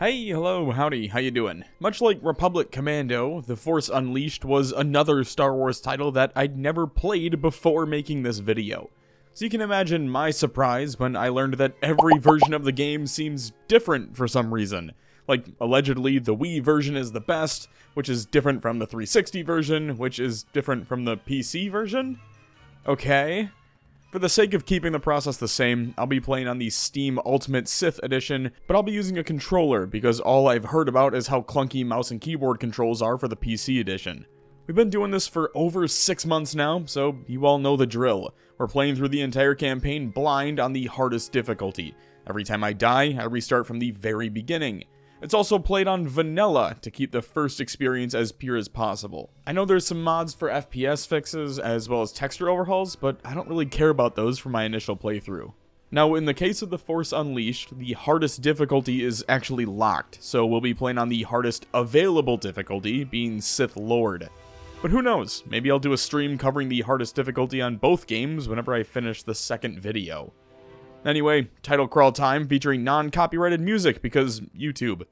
Hey, hello, howdy, how you doing? Much like Republic Commando, The Force Unleashed was another Star Wars title that I'd never played before making this video. So you can imagine my surprise when I learned that every version of the game seems different for some reason. Like, allegedly, the Wii version is the best, which is different from the 360 version, which is different from the PC version? Okay. For the sake of keeping the process the same, I'll be playing on the Steam Ultimate Sith Edition, but I'll be using a controller because all I've heard about is how clunky mouse and keyboard controls are for the PC edition. We've been doing this for over 6 months now, so you all know the drill. We're playing through the entire campaign blind on the hardest difficulty. Every time I die, I restart from the very beginning. It's also played on vanilla to keep the first experience as pure as possible. I know there's some mods for FPS fixes as well as texture overhauls, but I don't really care about those for my initial playthrough. Now, in the case of The Force Unleashed, the hardest difficulty is actually locked, so we'll be playing on the hardest available difficulty, being Sith Lord. But who knows, maybe I'll do a stream covering the hardest difficulty on both games whenever I finish the second video. Anyway, title crawl time featuring non-copyrighted music because YouTube.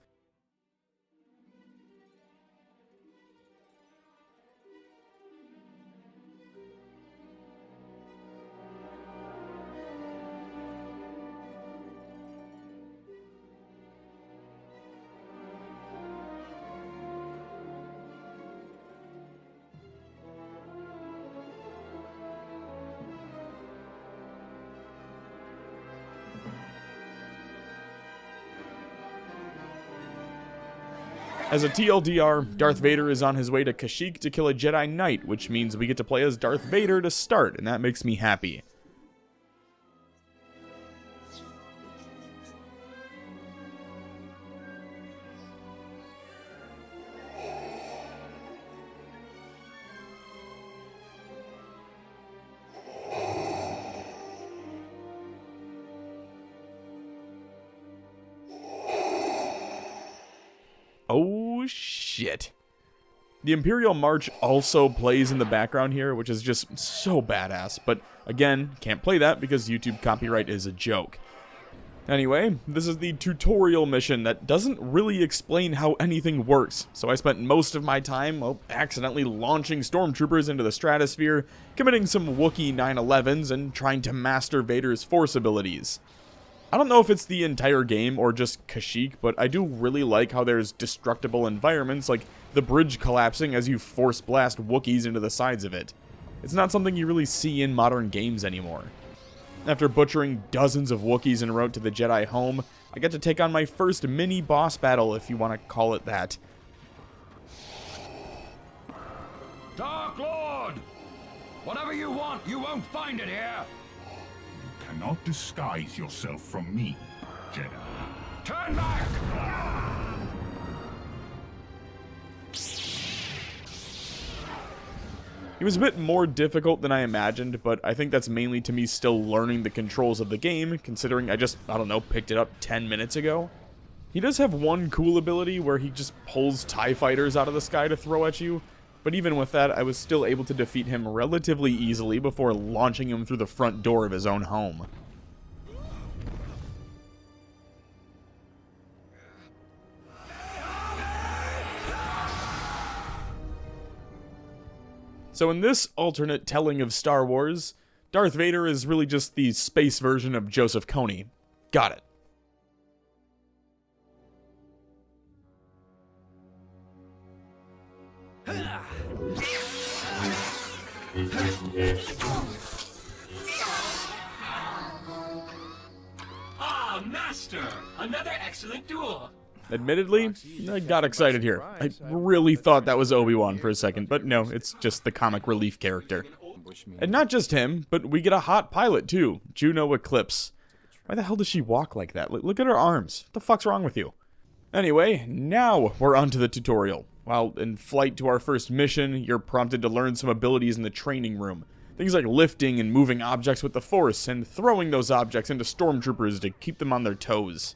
As a TLDR, Darth Vader is on his way to Kashyyyk to kill a Jedi Knight, which means we get to play as Darth Vader to start, and that makes me happy. Oh shit. The Imperial March also plays in the background here, which is just so badass, but again, can't play that because YouTube copyright is a joke. Anyway, this is the tutorial mission that doesn't really explain how anything works, so I spent most of my time accidentally launching stormtroopers into the stratosphere, committing some Wookiee 9/11s, and trying to master Vader's Force abilities. I don't know if it's the entire game or just Kashyyyk, but I do really like how there's destructible environments like the bridge collapsing as you force blast Wookiees into the sides of it. It's not something you really see in modern games anymore. After butchering dozens of Wookiees en route to the Jedi home, I get to take on my first mini boss battle, if you want to call it that. Dark Lord! Whatever you want, you won't find it here! Cannot disguise yourself from me, Jedi. Turn back! It was a bit more difficult than I imagined, but I think that's mainly to me still learning the controls of the game, considering I just, picked it up 10 minutes ago. He does have one cool ability where he just pulls TIE fighters out of the sky to throw at you, but even with that, I was still able to defeat him relatively easily before launching him through the front door of his own home. So in this alternate telling of Star Wars, Darth Vader is really just the space version of Joseph Kony. Got it. Ah, Master! Another excellent duel! Admittedly, I got excited here. I really thought that was Obi-Wan for a second, but no, it's just the comic relief character. And not just him, but we get a hot pilot too, Juno Eclipse. Why the hell does she walk like that? Look at her arms. What the fuck's wrong with you? Anyway, now we're on to the tutorial. While in flight to our first mission, you're prompted to learn some abilities in the training room. Things like lifting and moving objects with the Force, and throwing those objects into stormtroopers to keep them on their toes.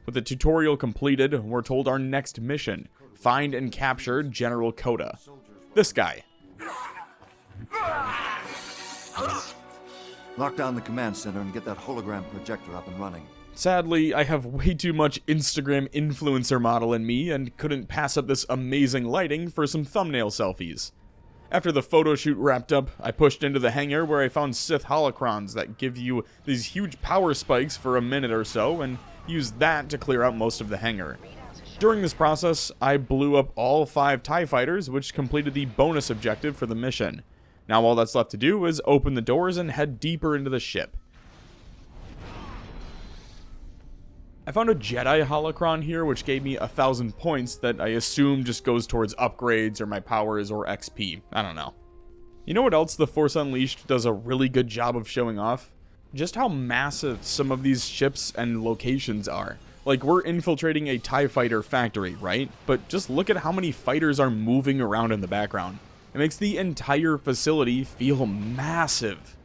With the tutorial completed, we're told our next mission: find and capture General Coda. This guy. Lock down the command center and get that hologram projector up and running. Sadly, I have way too much Instagram influencer model in me and couldn't pass up this amazing lighting for some thumbnail selfies. After the photo shoot wrapped up, I pushed into the hangar where I found Sith holocrons that give you these huge power spikes for a minute or so, and used that to clear out most of the hangar. During this process, I blew up all 5 TIE fighters, which completed the bonus objective for the mission. Now all that's left to do is open the doors and head deeper into the ship. I found a Jedi holocron here, which gave me 1,000 points that I assume just goes towards upgrades or my powers or XP. I don't know. You know what else The Force Unleashed does a really good job of showing off? Just how massive some of these ships and locations are. Like, we're infiltrating a TIE fighter factory, right? But just look at how many fighters are moving around in the background. It makes the entire facility feel massive.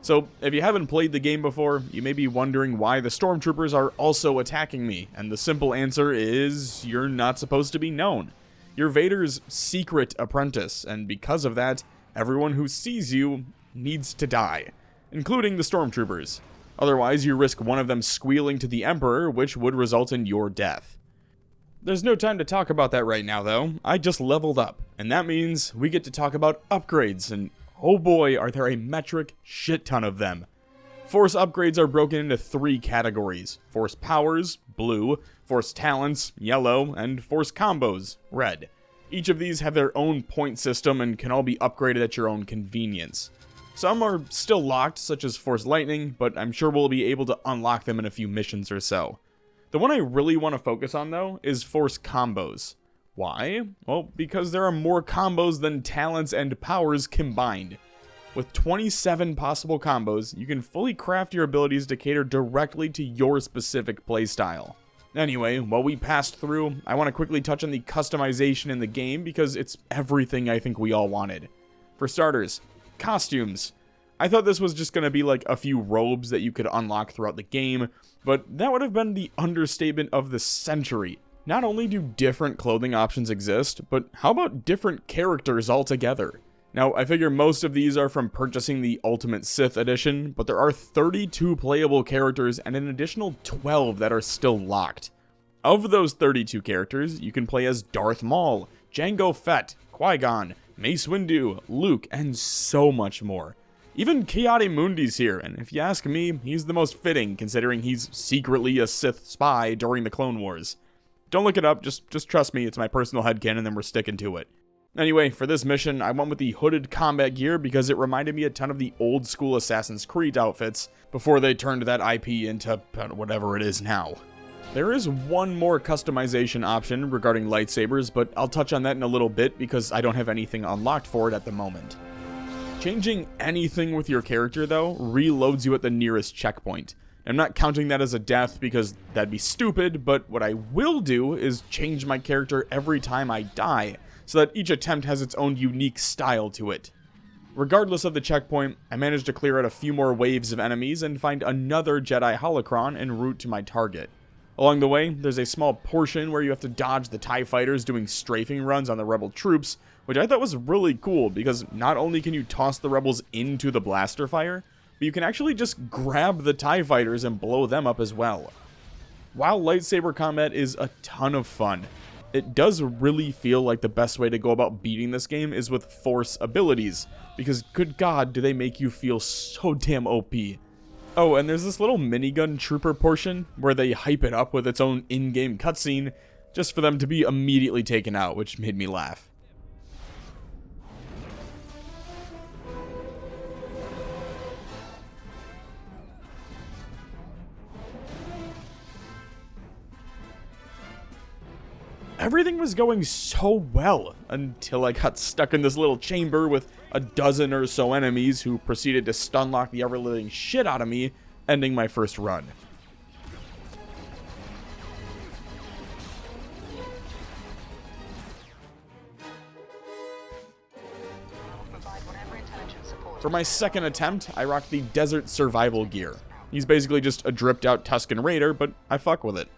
So, if you haven't played the game before, you may be wondering why the stormtroopers are also attacking me, and the simple answer is, you're not supposed to be known. You're Vader's secret apprentice, and because of that, everyone who sees you needs to die, including the stormtroopers. Otherwise, you risk one of them squealing to the Emperor, which would result in your death. There's no time to talk about that right now, though. I just leveled up, and that means we get to talk about upgrades, and oh boy, are there a metric shit ton of them. Force upgrades are broken into 3 categories: Force powers, blue; Force talents, yellow; and Force combos, red. Each of these have their own point system and can all be upgraded at your own convenience. Some are still locked, such as Force lightning, but I'm sure we'll be able to unlock them in a few missions or so. The one I really want to focus on, though, is Force combos. Why? Well, because there are more combos than talents and powers combined. With 27 possible combos, you can fully craft your abilities to cater directly to your specific playstyle. Anyway, while we passed through, I want to quickly touch on the customization in the game because it's everything I think we all wanted. For starters, costumes. I thought this was just going to be like a few robes that you could unlock throughout the game, but that would have been the understatement of the century. Not only do different clothing options exist, but how about different characters altogether? Now, I figure most of these are from purchasing the Ultimate Sith Edition, but there are 32 playable characters and an additional 12 that are still locked. Of those 32 characters, you can play as Darth Maul, Jango Fett, Qui-Gon, Mace Windu, Luke, and so much more. Even Ki-Adi-Mundi's here, and if you ask me, he's the most fitting considering he's secretly a Sith spy during the Clone Wars. Don't look it up, just trust me, it's my personal headcanon and then we're sticking to it. Anyway, for this mission, I went with the hooded combat gear because it reminded me a ton of the old school Assassin's Creed outfits before they turned that IP into whatever it is now. There is one more customization option regarding lightsabers, but I'll touch on that in a little bit because I don't have anything unlocked for it at the moment. Changing anything with your character, though, reloads you at the nearest checkpoint. I'm not counting that as a death because that'd be stupid, but what I will do is change my character every time I die, so that each attempt has its own unique style to it. Regardless of the checkpoint, I managed to clear out a few more waves of enemies and find another Jedi holocron en route to my target. Along the way, there's a small portion where you have to dodge the TIE fighters doing strafing runs on the rebel troops, which I thought was really cool because not only can you toss the rebels into the blaster fire, but you can actually just grab the TIE fighters and blow them up as well. While lightsaber combat is a ton of fun, it does really feel like the best way to go about beating this game is with Force abilities, because good god do they make you feel so damn OP. Oh, and there's this little minigun trooper portion where they hype it up with its own in-game cutscene just for them to be immediately taken out, which made me laugh. Everything was going so well until I got stuck in this little chamber with a dozen or so enemies who proceeded to stunlock the ever-living shit out of me, ending my first run. For my second attempt, I rocked the Desert Survival gear. He's basically just a dripped out Tusken Raider, but I fuck with it.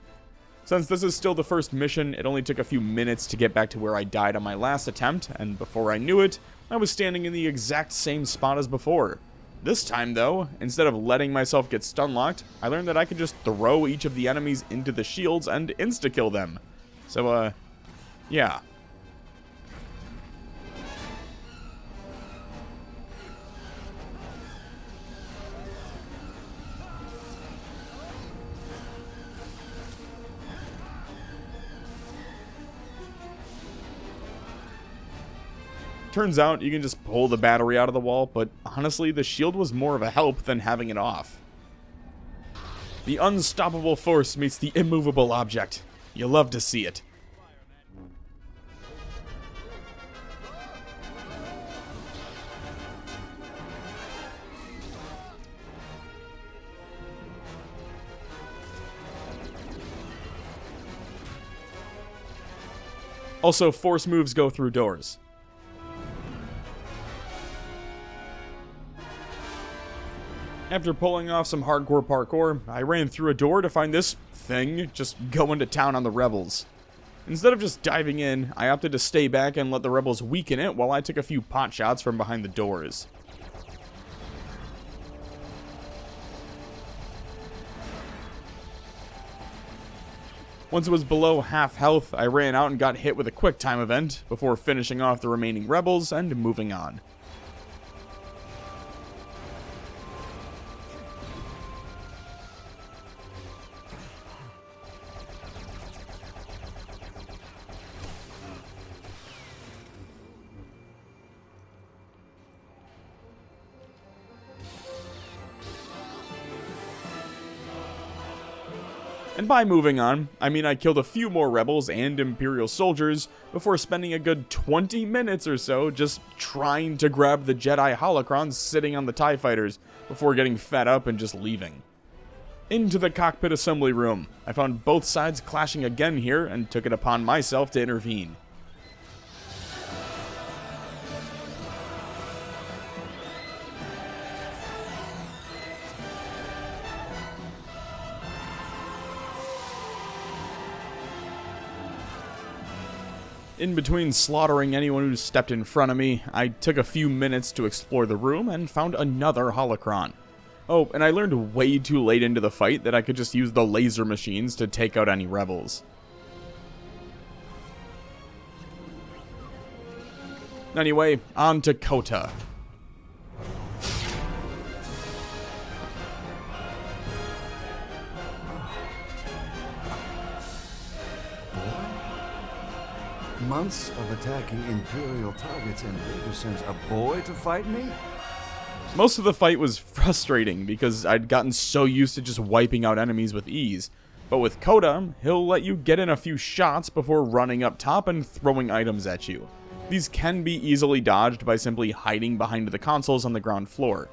Since this is still the first mission, it only took a few minutes to get back to where I died on my last attempt, and before I knew it, I was standing in the exact same spot as before. This time, though, instead of letting myself get stun-locked, I learned that I could just throw each of the enemies into the shields and insta-kill them. So, yeah. Turns out you can just pull the battery out of the wall, but honestly, the shield was more of a help than having it off. The unstoppable force meets the immovable object. You love to see it. Also, force moves go through doors. After pulling off some hardcore parkour, I ran through a door to find this thing just going to town on the rebels. Instead of just diving in, I opted to stay back and let the rebels weaken it while I took a few pot shots from behind the doors. Once it was below half health, I ran out and got hit with a quick time event before finishing off the remaining rebels and moving on. And by moving on, I mean I killed a few more rebels and Imperial soldiers before spending a good 20 minutes or so just trying to grab the Jedi holocrons sitting on the TIE fighters before getting fed up and just leaving. Into the cockpit assembly room. I found both sides clashing again here and took it upon myself to intervene. In between slaughtering anyone who stepped in front of me, I took a few minutes to explore the room and found another holocron. Oh, and I learned way too late into the fight that I could just use the laser machines to take out any rebels. Anyway, on to Kota. Months of attacking Imperial targets and Vader sends a boy to fight me? Most of the fight was frustrating because I'd gotten so used to just wiping out enemies with ease. But with Kota, he'll let you get in a few shots before running up top and throwing items at you. These can be easily dodged by simply hiding behind the consoles on the ground floor.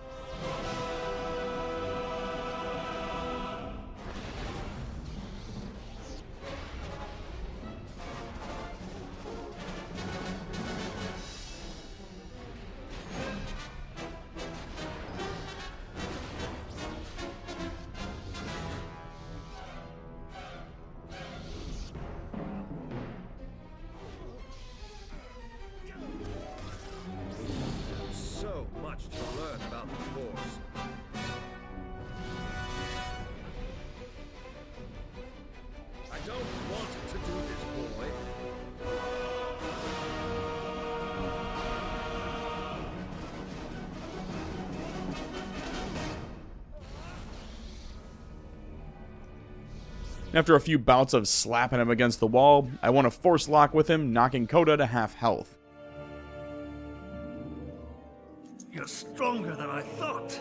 So much to learn about the Force. I don't want to do this, boy. After a few bouts of slapping him against the wall, I won a force lock with him, knocking Kota to half health. You're stronger than I thought,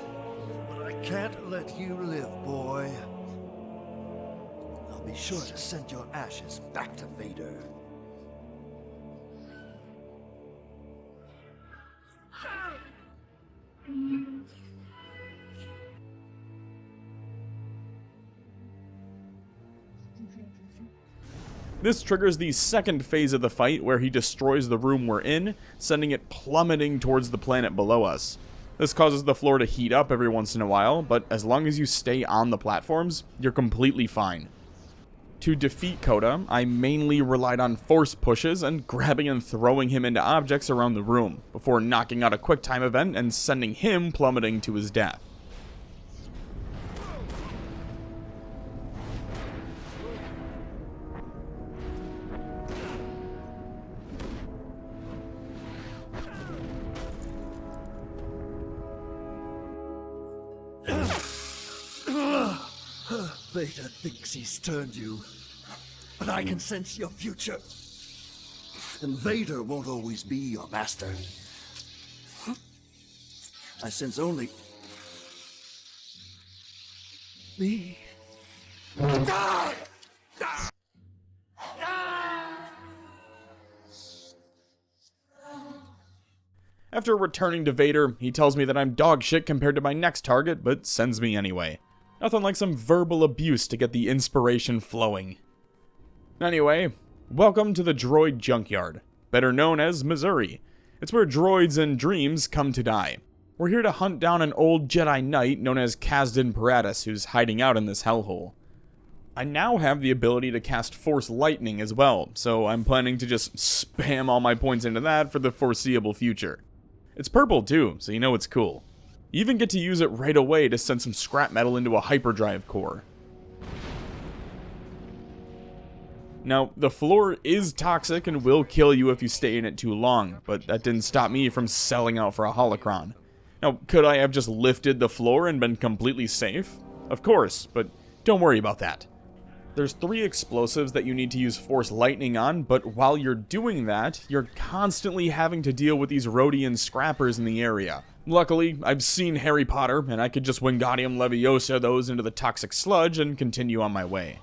but I can't let you live, boy. I'll be sure to send your ashes back to Vader. This triggers the second phase of the fight where he destroys the room we're in, sending it plummeting towards the planet below us. This causes the floor to heat up every once in a while, but as long as you stay on the platforms, you're completely fine. To defeat Coda, I mainly relied on force pushes and grabbing and throwing him into objects around the room, before knocking out a quick time event and sending him plummeting to his death. Vader thinks he's turned you, but I can sense your future. And Vader won't always be your master. I sense only me. After returning to Vader, he tells me that I'm dog shit compared to my next target, but sends me anyway. Nothing like some verbal abuse to get the inspiration flowing. Anyway, welcome to the Droid Junkyard, better known as Missouri. It's where droids and dreams come to die. We're here to hunt down an old Jedi Knight known as ThatGuyPredz who's hiding out in this hellhole. I now have the ability to cast Force Lightning as well, so I'm planning to just spam all my points into that for the foreseeable future. It's purple too, so you know it's cool. You even get to use it right away to send some scrap metal into a hyperdrive core. Now, the floor is toxic and will kill you if you stay in it too long, but that didn't stop me from selling out for a holocron. Now, could I have just lifted the floor and been completely safe? Of course, but don't worry about that. There's 3 explosives that you need to use Force Lightning on, but while you're doing that, you're constantly having to deal with these Rhodian scrappers in the area. Luckily, I've seen Harry Potter, and I could just Wingardium Leviosa those into the toxic sludge and continue on my way.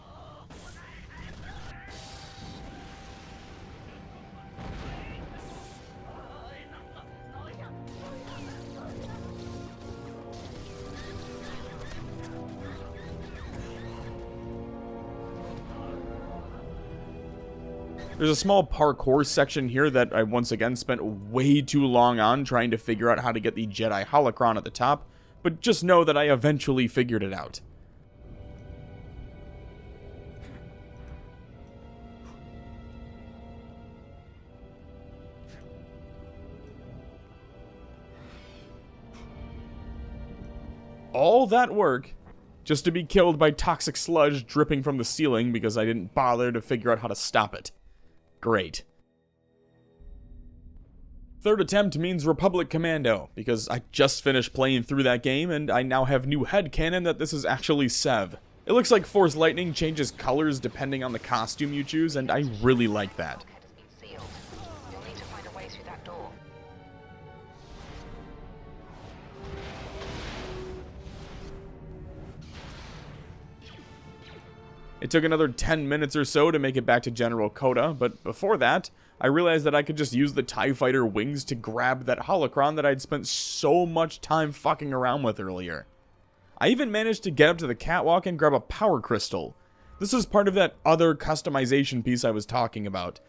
There's a small parkour section here that I once again spent way too long on trying to figure out how to get the Jedi holocron at the top, but just know that I eventually figured it out. All that work just to be killed by toxic sludge dripping from the ceiling because I didn't bother to figure out how to stop it. Great. Third attempt means Republic Commando, because I just finished playing through that game and I now have new headcanon that this is actually Sev. It looks like Force Lightning changes colors depending on the costume you choose, and I really like that. It took another 10 minutes or so to make it back to General Coda, but before that, I realized that I could just use the TIE Fighter wings to grab that holocron that I'd spent so much time fucking around with earlier. I even managed to get up to the catwalk and grab a power crystal. This is part of that other customization piece I was talking about.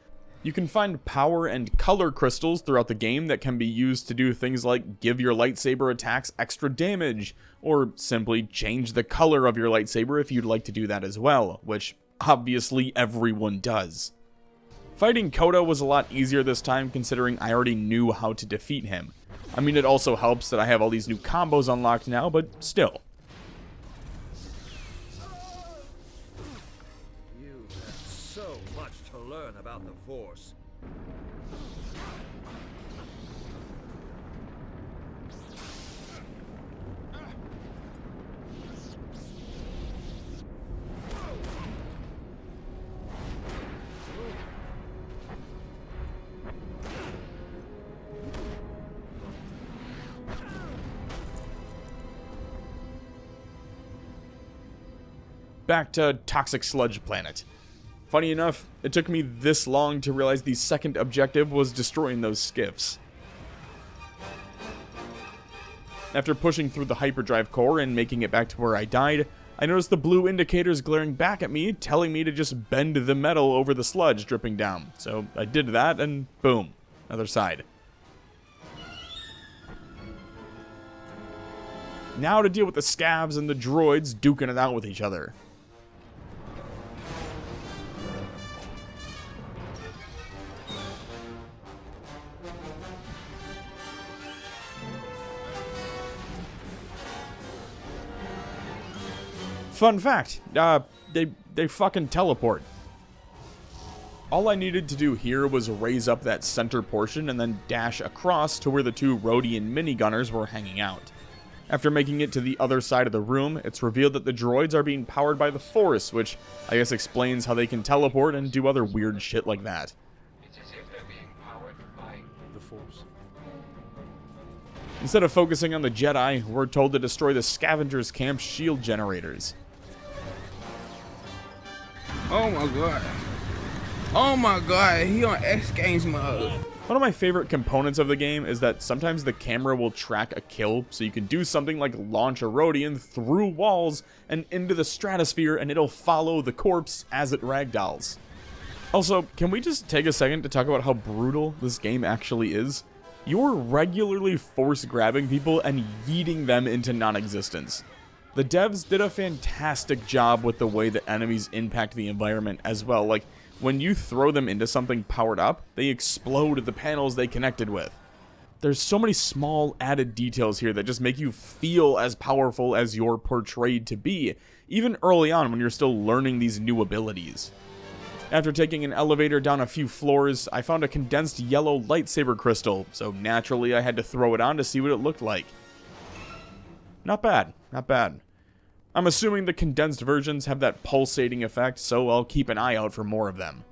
You can find power and color crystals throughout the game that can be used to do things like give your lightsaber attacks extra damage, or simply change the color of your lightsaber if you'd like to do that as well, which obviously everyone does. Fighting Coda was a lot easier this time considering I already knew how to defeat him. I mean, it also helps that I have all these new combos unlocked now, but still. You have so much to learn about the Force. Back to Toxic Sludge Planet. Funny enough, it took me this long to realize the second objective was destroying those skiffs. After pushing through the hyperdrive core and making it back to where I died, I noticed the blue indicators glaring back at me, telling me to just bend the metal over the sludge dripping down. So I did that, and boom, other side. Now to deal with the scavs and the droids duking it out with each other. Fun fact, they fucking teleport. All I needed to do here was raise up that center portion and then dash across to where the two Rhodian minigunners were hanging out. After making it to the other side of the room, it's revealed that the droids are being powered by the Force, which I guess explains how they can teleport and do other weird shit like that. It's as if they're being powered by the Force. Instead of focusing on the Jedi, we're told to destroy the Scavengers Camp's shield generators. Oh my god. Oh my god, he on X Games mode. One of my favorite components of the game is that sometimes the camera will track a kill, so you can do something like launch a Rhodian through walls and into the stratosphere, and it'll follow the corpse as it ragdolls. Also, can we just take a second to talk about how brutal this game actually is? You're regularly force grabbing people and yeeting them into non-existence. The devs did a fantastic job with the way that enemies impact the environment as well. Like, when you throw them into something powered up, they explode the panels they connected with. There's so many small added details here that just make you feel as powerful as you're portrayed to be, even early on when you're still learning these new abilities. After taking an elevator down a few floors, I found a condensed yellow lightsaber crystal, so naturally I had to throw it on to see what it looked like. Not bad, not bad. I'm assuming the condensed versions have that pulsating effect, so I'll keep an eye out for more of them.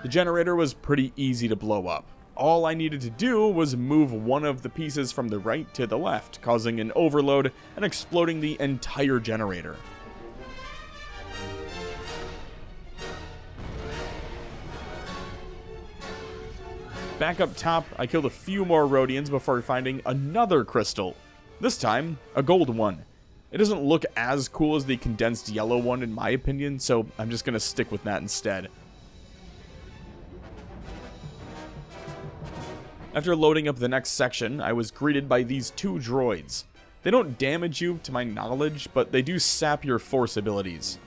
The generator was pretty easy to blow up. All I needed to do was move one of the pieces from the right to the left, causing an overload and exploding the entire generator. Back up top, I killed a few more Rhodians before finding another crystal. This time, a gold one. It doesn't look as cool as the condensed yellow one in my opinion, so I'm just gonna stick with that instead. After loading up the next section, I was greeted by these two droids. They don't damage you, to my knowledge, but they do sap your force abilities.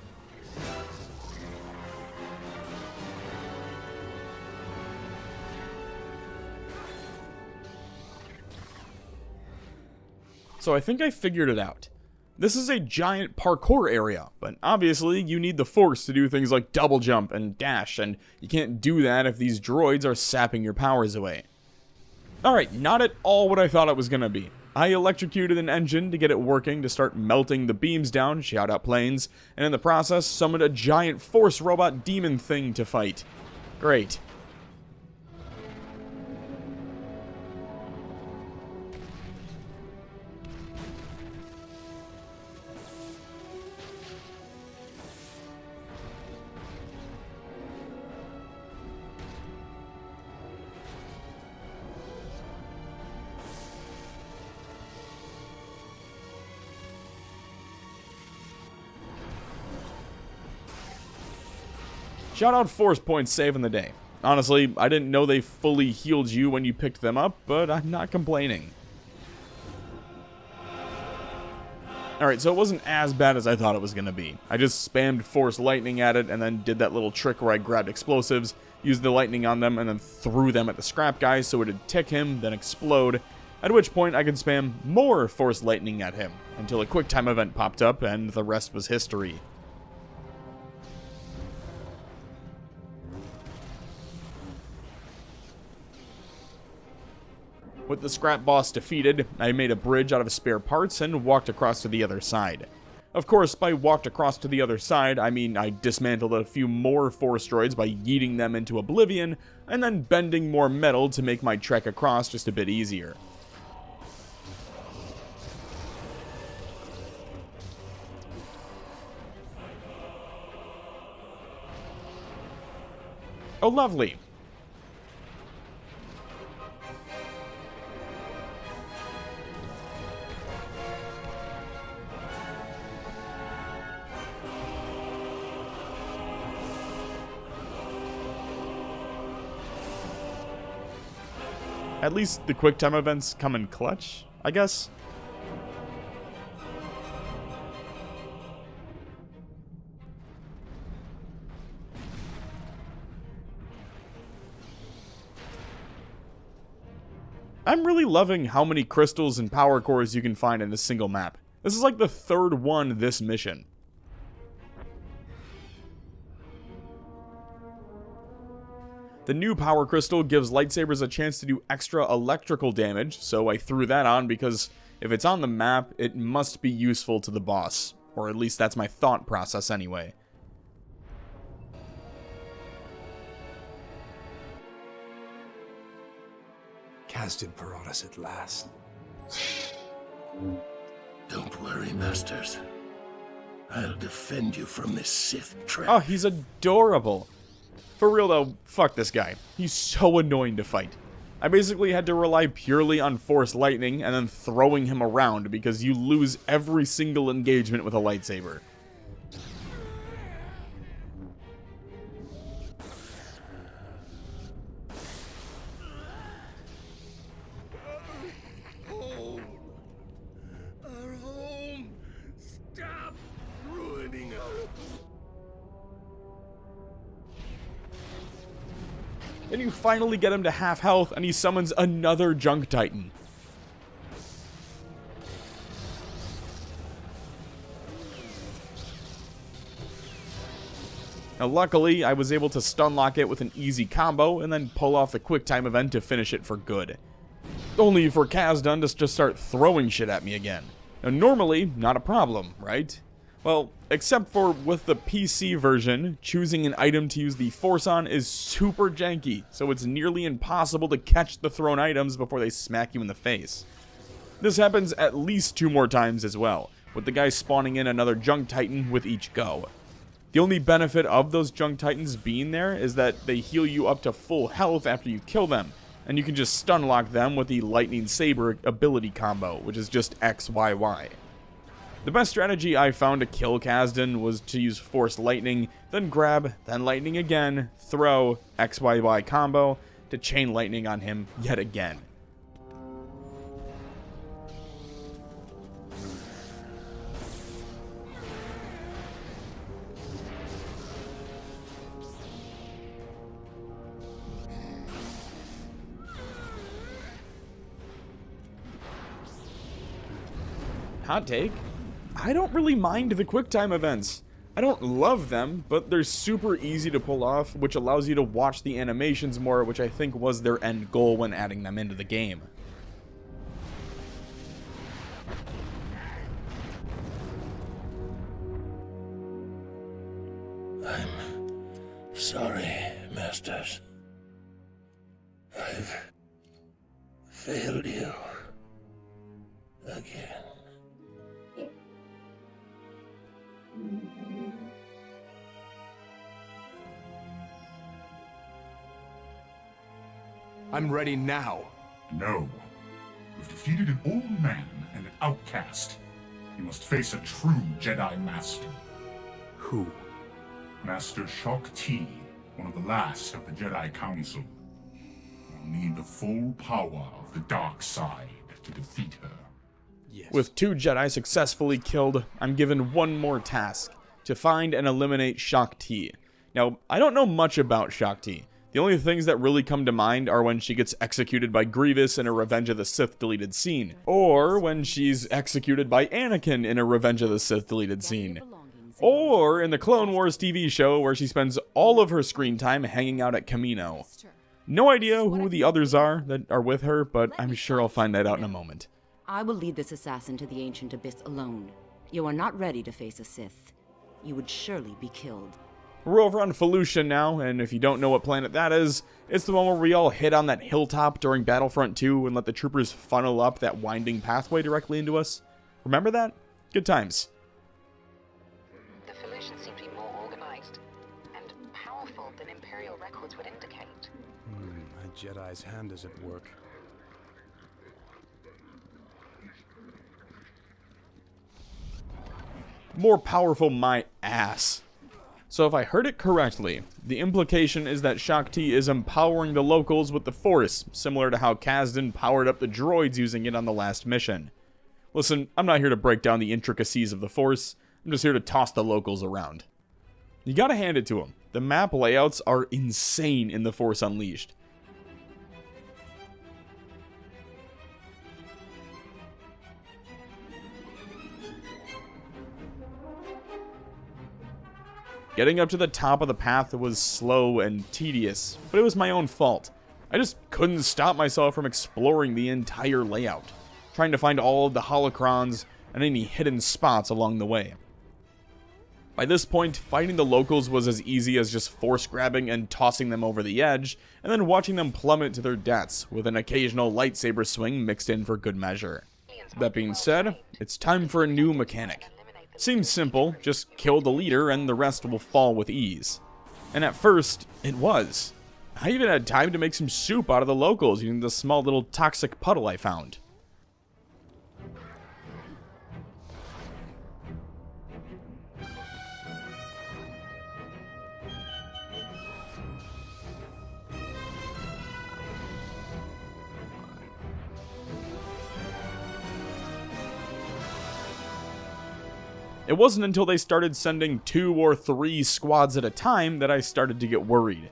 So I think I figured it out. This is a giant parkour area, but obviously you need the Force to do things like double jump and dash, and you can't do that if these droids are sapping your powers away. Alright, not at all what I thought it was gonna be. I electrocuted an engine to get it working to start melting the beams down, shout out planes, and in the process summoned a giant Force robot demon thing to fight. Great. Shout out Force points saving the day. Honestly, I didn't know they fully healed you when you picked them up, but I'm not complaining. Alright, so it wasn't as bad as I thought it was going to be. I just spammed Force Lightning at it and then did that little trick where I grabbed explosives, used the lightning on them, and then threw them at the scrap guy so it'd tick him, then explode, at which point I could spam more Force Lightning at him, until a quick time event popped up and the rest was history. With the scrap boss defeated, I made a bridge out of spare parts and walked across to the other side. Of course, by walked across to the other side, I mean I dismantled a few more Force droids by yeeting them into oblivion, and then bending more metal to make my trek across just a bit easier. Oh, lovely. At least the quick time events come in clutch, I guess. I'm really loving how many crystals and power cores you can find in a single map. This is like the third one this mission. The new power crystal gives lightsabers a chance to do extra electrical damage, so I threw that on because if it's on the map, it must be useful to the boss. Or at least that's my thought process anyway. Kasdan Paratus at last. Don't worry, Masters. I'll defend you from this Sith trap. Oh, he's adorable. For real though, fuck this guy. He's so annoying to fight. I basically had to rely purely on Force Lightning and then throwing him around because you lose every single engagement with a lightsaber. Our home! Stop ruining us! Then you finally get him to half health and he summons another Junk Titan. Now luckily, I was able to stun lock it with an easy combo and then pull off the quick time event to finish it for good. Only for Kasdan to just start throwing shit at me again. Now normally, not a problem, right? Well, except for with the PC version, choosing an item to use the Force on is super janky, so it's nearly impossible to catch the thrown items before they smack you in the face. This happens at least 2 more times as well, with the guy spawning in another Junk Titan with each go. The only benefit of those Junk Titans being there is that they heal you up to full health after you kill them, and you can just stun lock them with the Lightning Saber ability combo, which is just XYY. The best strategy I found to kill Kasdan was to use Force Lightning, then grab, then Lightning again, throw, XYY combo, to chain Lightning on him yet again. Hot take? I don't really mind the QuickTime events. I don't love them, but they're super easy to pull off, which allows you to watch the animations more, which I think was their end goal when adding them into the game. I'm sorry, Masters. I've failed you again. I'm ready now. No. You've defeated an old man and an outcast. You must face a true Jedi Master. Who? Master Shaak Ti, one of the last of the Jedi Council. You'll need the full power of the dark side to defeat her. Yes. With 2 Jedi successfully killed, I'm given one more task, to find and eliminate Shaak Ti. Now, I don't know much about Shaak Ti. The only things that really come to mind are when she gets executed by Grievous in a Revenge of the Sith deleted scene, or when she's executed by Anakin in a Revenge of the Sith deleted scene, or in the Clone Wars TV show where she spends all of her screen time hanging out at Kamino. No idea who the others are that are with her, but I'm sure I'll find that out in a moment. I will lead this assassin to the ancient abyss alone. You are not ready to face a Sith. You would surely be killed. We're over on Felucia now, and if you don't know what planet that is, it's the one where we all hid on that hilltop during Battlefront 2 and let the troopers funnel up that winding pathway directly into us. Remember that? Good times. The Felucians seem to be more organized and powerful than Imperial records would indicate. A Jedi's hand is at work. More powerful my ass. So if I heard it correctly, the implication is that Shaak Ti is empowering the locals with the Force, similar to how Kasdan powered up the droids using it on the last mission. Listen, I'm not here to break down the intricacies of the Force, I'm just here to toss the locals around. You gotta hand it to them. The map layouts are insane in The Force Unleashed. Getting up to the top of the path was slow and tedious, but it was my own fault. I just couldn't stop myself from exploring the entire layout, trying to find all of the holocrons and any hidden spots along the way. By this point, fighting the locals was as easy as just force grabbing and tossing them over the edge, and then watching them plummet to their deaths, with an occasional lightsaber swing mixed in for good measure. That being said, it's time for a new mechanic. Seems simple, just kill the leader and the rest will fall with ease. And at first, it was. I even had time to make some soup out of the locals using the small little toxic puddle I found. It wasn't until they started sending 2 or 3 squads at a time that I started to get worried.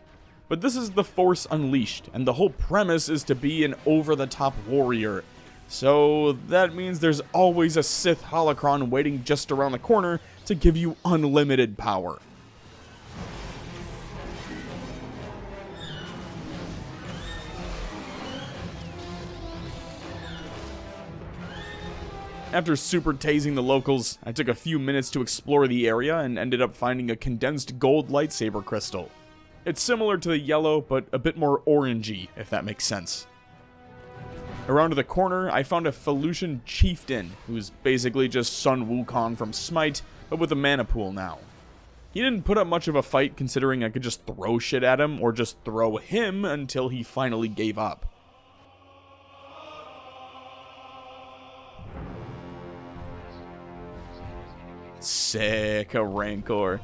But this is the Force Unleashed, and the whole premise is to be an over-the-top warrior. So that means there's always a Sith holocron waiting just around the corner to give you unlimited power. After super tasing the locals, I took a few minutes to explore the area and ended up finding a condensed gold lightsaber crystal. It's similar to the yellow, but a bit more orangey, if that makes sense. Around the corner, I found a Felucian chieftain, who's basically just Sun Wukong from Smite, but with a mana pool now. He didn't put up much of a fight considering I could just throw shit at him, or just throw him until he finally gave up. Sick, a Rancor.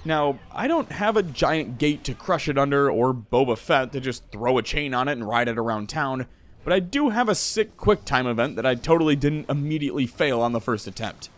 Now, I don't have a giant gate to crush it under, or Boba Fett to just throw a chain on it and ride it around town, but I do have a sick quick time event that I totally didn't immediately fail on the first attempt.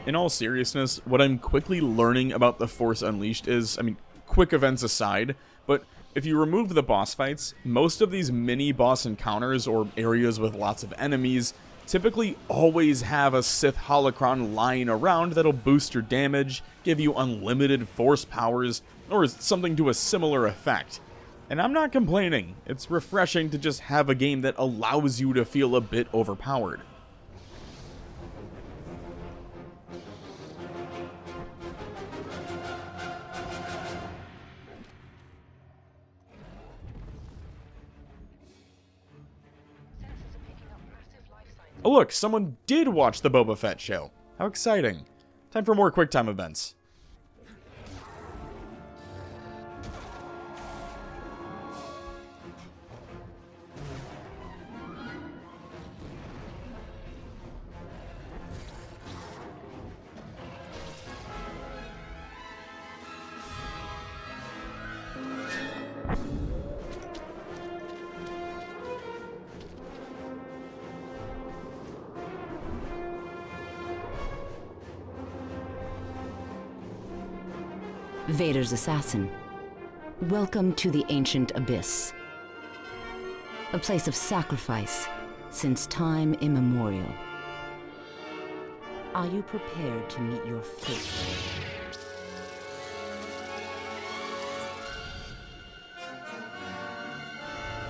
In all seriousness, what I'm quickly learning about the Force Unleashed is, quick events aside, but if you remove the boss fights, most of these mini-boss encounters or areas with lots of enemies typically always have a Sith holocron lying around that'll boost your damage, give you unlimited force powers, or something to a similar effect. And I'm not complaining, it's refreshing to just have a game that allows you to feel a bit overpowered. Oh look, someone did watch the Boba Fett show. How exciting. Time for more QuickTime events. Vader's assassin. Welcome to the ancient abyss. A place of sacrifice since time immemorial. Are you prepared to meet your fate?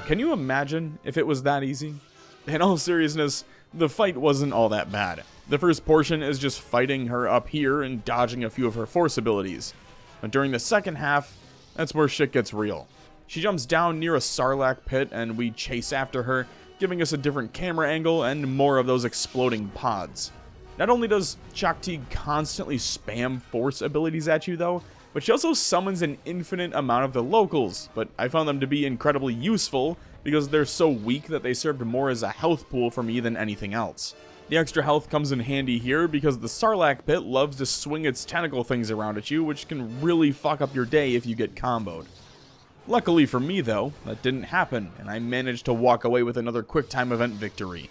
Can you imagine if it was that easy? In all seriousness, the fight wasn't all that bad. The first portion is just fighting her up here and dodging a few of her force abilities. But during the second half, that's where shit gets real. She jumps down near a Sarlacc pit and we chase after her, giving us a different camera angle and more of those exploding pods. Not only does Shaak Ti constantly spam force abilities at you though, but she also summons an infinite amount of the locals, but I found them to be incredibly useful because they're so weak that they served more as a health pool for me than anything else. The extra health comes in handy here because the Sarlacc pit loves to swing its tentacle things around at you, which can really fuck up your day if you get comboed. Luckily for me though, that didn't happen, and I managed to walk away with another QuickTime event victory.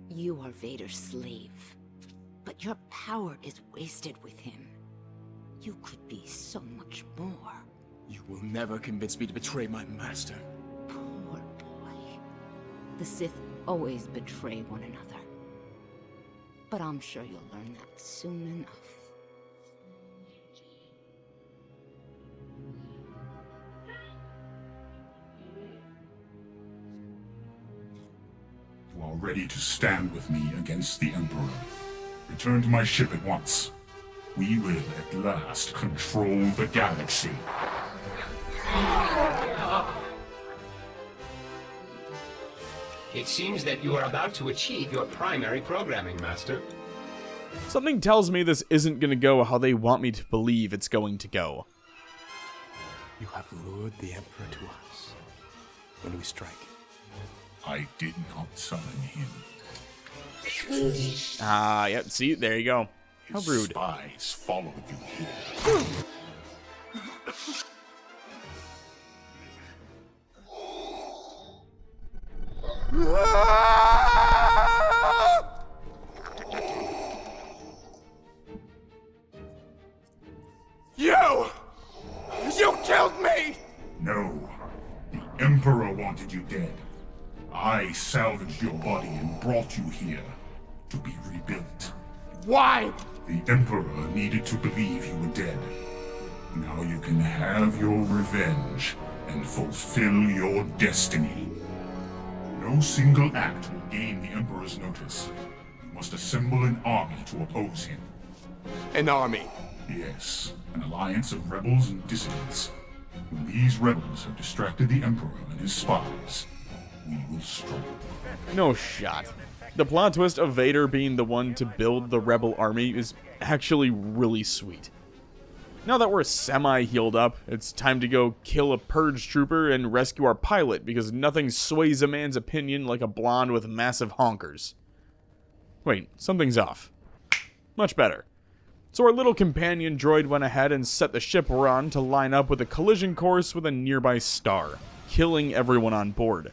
You are Vader's slave, but your power is wasted with him. You could be so much more. You will never convince me to betray my master. Poor boy. The Sith always betray one another. But I'm sure you'll learn that soon enough. You are ready to stand with me against the Emperor. Return to my ship at once. We will at last control the galaxy. It seems that you are about to achieve your primary programming, Master. Something tells me this isn't gonna go how they want me to believe it's going to go. You have lured the Emperor to us. When do we strike? I did not summon him. Yep, see, there you go. How His rude. spies followed you here. You killed me! No, the Emperor wanted you dead. I salvaged your body and brought you here to be rebuilt. Why? The Emperor needed to believe you were dead. Now you can have your revenge and fulfill your destiny. No single act will gain the Emperor's notice. You must assemble an army to oppose him. An army? Yes, an alliance of rebels and dissidents. When these rebels have distracted the Emperor and his spies, we will strike. No shot. The plot twist of Vader being the one to build the rebel army is actually really sweet. Now that we're semi-healed up, it's time to go kill a purge trooper and rescue our pilot, because nothing sways a man's opinion like a blonde with massive honkers. Wait, something's off. Much better. So our little companion droid went ahead and set the ship we're on to line up with a collision course with a nearby star, killing everyone on board.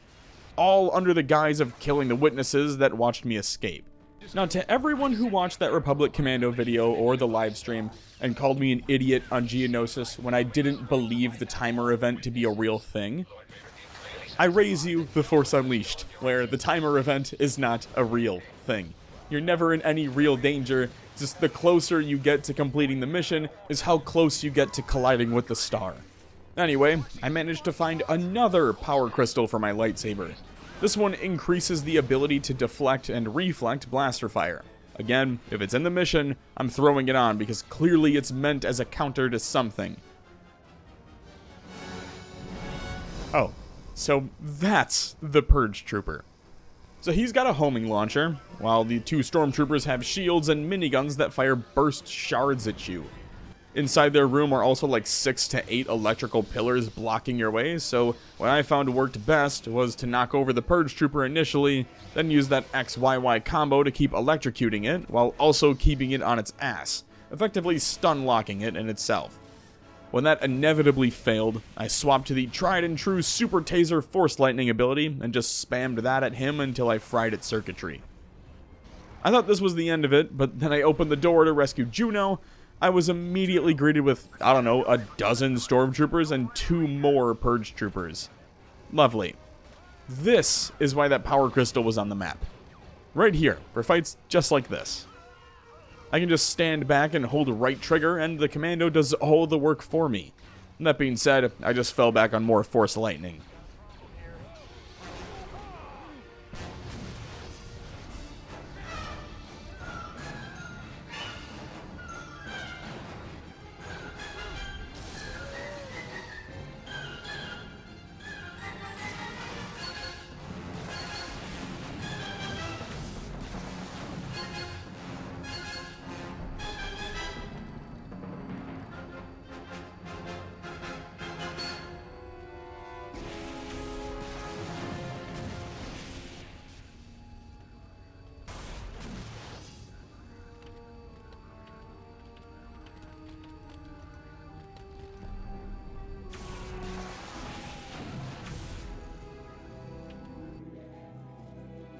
All under the guise of killing the witnesses that watched me escape. Now, to everyone who watched that Republic Commando video or the live stream and called me an idiot on Geonosis when I didn't believe the timer event to be a real thing, I raise you the Force Unleashed, where the timer event is not a real thing. You're never in any real danger, just the closer you get to completing the mission is how close you get to colliding with the star. Anyway, I managed to find another power crystal for my lightsaber. This one increases the ability to deflect and reflect blaster fire. Again, if it's in the mission, I'm throwing it on because clearly it's meant as a counter to something. Oh, so that's the Purge Trooper. So he's got a homing launcher, while the two stormtroopers have shields and miniguns that fire burst shards at you. Inside their room are also like 6 to 8 electrical pillars blocking your way, so what I found worked best was to knock over the Purge Trooper initially, then use that XYY combo to keep electrocuting it, while also keeping it on its ass, effectively stun locking it in itself. When that inevitably failed, I swapped to the tried and true Super Taser Force Lightning ability and just spammed that at him until I fried its circuitry. I thought this was the end of it, but then I opened the door to rescue Juno. I was immediately greeted with, I don't know, a dozen stormtroopers and 2 more Purge Troopers. Lovely. This is why that power crystal was on the map. Right here, for fights just like this. I can just stand back and hold right trigger, and the commando does all the work for me. That being said, I just fell back on more Force Lightning.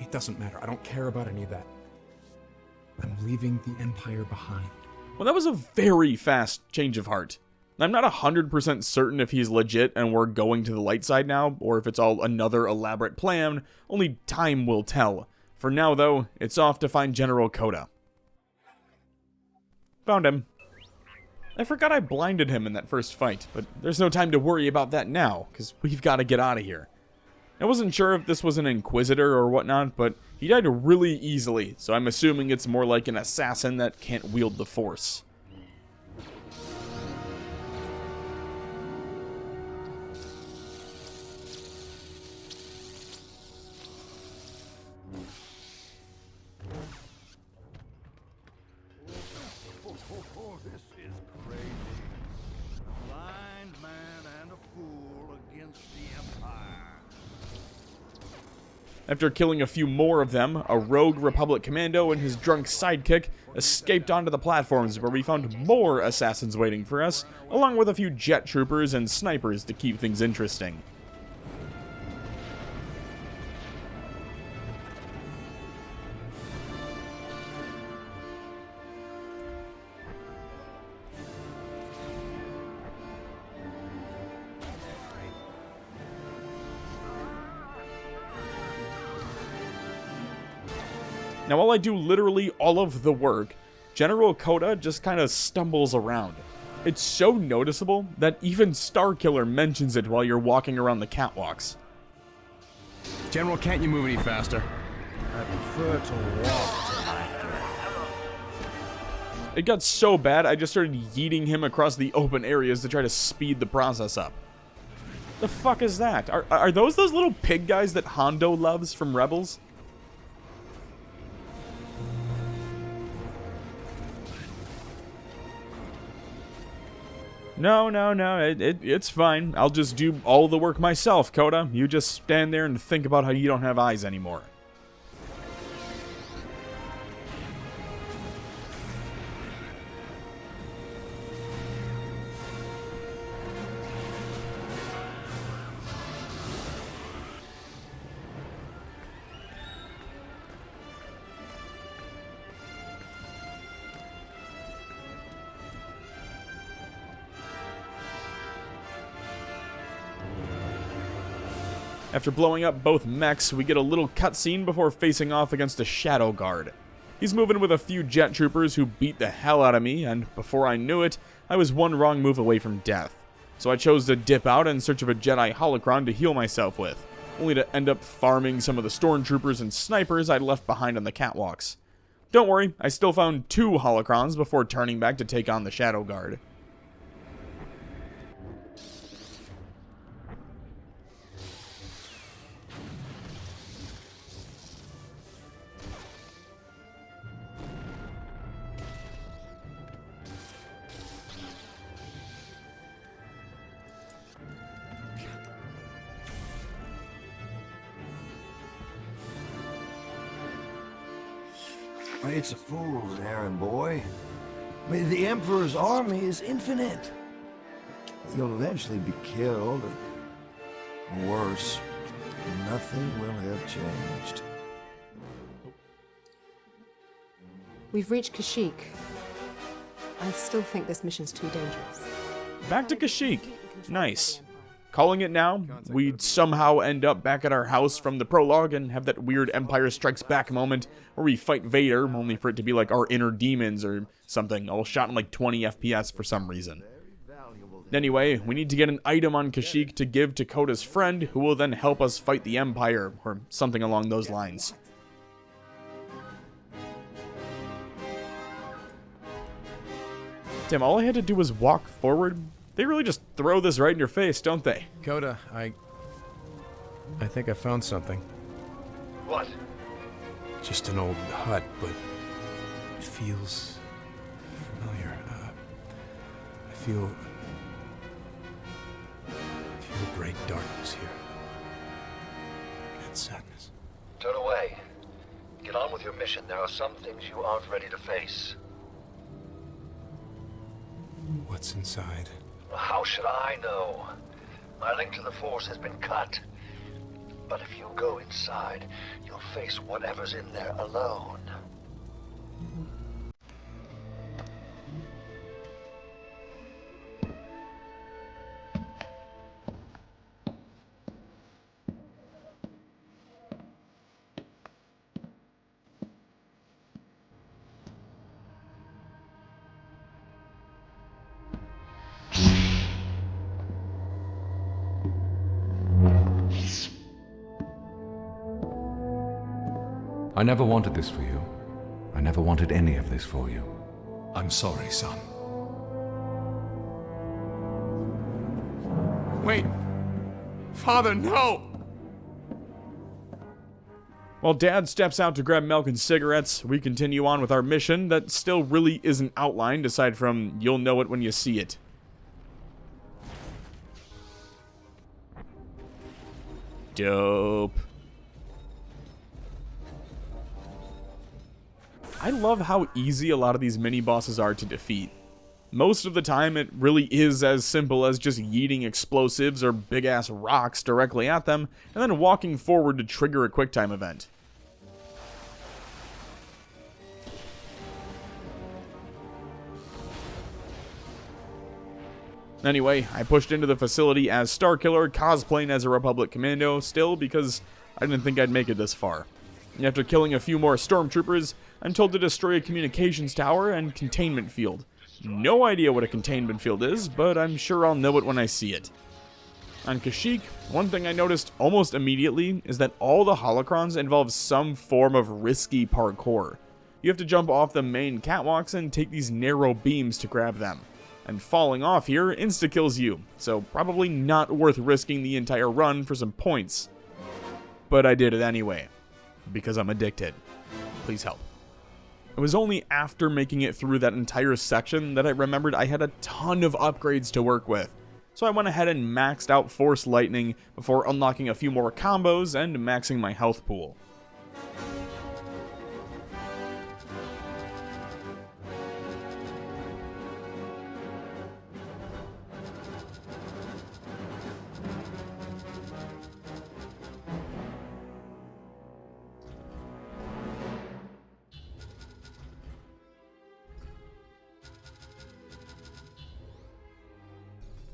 It doesn't matter. I don't care about any of that. I'm leaving the Empire behind. Well, that was a very fast change of heart. I'm not 100% certain if he's legit and we're going to the light side now, or if it's all another elaborate plan. Only time will tell. For now, though, it's off to find General Coda. Found him. I forgot I blinded him in that first fight, but there's no time to worry about that now, because we've got to get out of here. I wasn't sure if this was an Inquisitor or whatnot, but he died really easily, so I'm assuming it's more like an assassin that can't wield the Force. This is crazy. A blind man and a fool against the Empire. After killing a few more of them, a rogue Republic commando and his drunk sidekick escaped onto the platforms where we found more assassins waiting for us, along with a few jet troopers and snipers to keep things interesting. Now, while I do literally all of the work, General Coda just kind of stumbles around. It's so noticeable that even Starkiller mentions it while you're walking around the catwalks. General, can't you move any faster? I prefer to walk tonight. It got so bad, I just started yeeting him across the open areas to try to speed the process up. The fuck is that? Are those little pig guys that Hondo loves from Rebels? No, it's fine. I'll just do all the work myself, Coda. You just stand there and think about how you don't have eyes anymore. After blowing up both mechs, we get a little cutscene before facing off against a Shadow Guard. He's moving with a few jet troopers who beat the hell out of me, and before I knew it, I was one wrong move away from death. So I chose to dip out in search of a Jedi holocron to heal myself with. only to end up farming some of the stormtroopers and snipers I left behind on the catwalks. Don't worry, I still found 2 holocrons before turning back to take on the Shadow Guard. It's a fool's errand, boy. I mean, the Emperor's army is infinite. You'll eventually be killed, or worse, nothing will have changed. We've reached Kashyyyk. I still think this mission's too dangerous. Back to Kashyyyk. Nice. Calling it now, we'd somehow end up back at our house from the prologue and have that weird Empire Strikes Back moment where we fight Vader, only for it to be like our inner demons or something, all shot in like 20 FPS for some reason. Anyway, we need to get an item on Kashyyyk to give to Koda's friend, who will then help us fight the Empire, or something along those lines. Damn, all I had to do was walk forward. They really just throw this right in your face, don't they? Koda, I think I found something. What? Just an old hut, but it feels familiar. I feel great darkness here. And sadness. Turn away. Get on with your mission. There are some things you aren't ready to face. What's inside? How should I know? My link to the Force has been cut. But if you go inside, you'll face whatever's in there alone. I never wanted this for you. I never wanted any of this for you. I'm sorry, son. Wait! Father, no! While Dad steps out to grab milk and cigarettes, we continue on with our mission that still really isn't outlined, aside from you'll know it when you see it. Dope. I love how easy a lot of these mini-bosses are to defeat. Most of the time, it really is as simple as just yeeting explosives or big-ass rocks directly at them, and then walking forward to trigger a QuickTime event. Anyway, I pushed into the facility as Starkiller, cosplaying as a Republic Commando, still because I didn't think I'd make it this far. After killing a few more stormtroopers, I'm told to destroy a communications tower and containment field. No idea what a containment field is, but I'm sure I'll know it when I see it. On Kashyyyk, one thing I noticed almost immediately is that all the holocrons involve some form of risky parkour. You have to jump off the main catwalks and take these narrow beams to grab them. And falling off here insta-kills you, so probably not worth risking the entire run for some points. But I did it anyway. Because I'm addicted. Please help. It was only after making it through that entire section that I remembered I had a ton of upgrades to work with. So I went ahead and maxed out Force Lightning before unlocking a few more combos and maxing my health pool.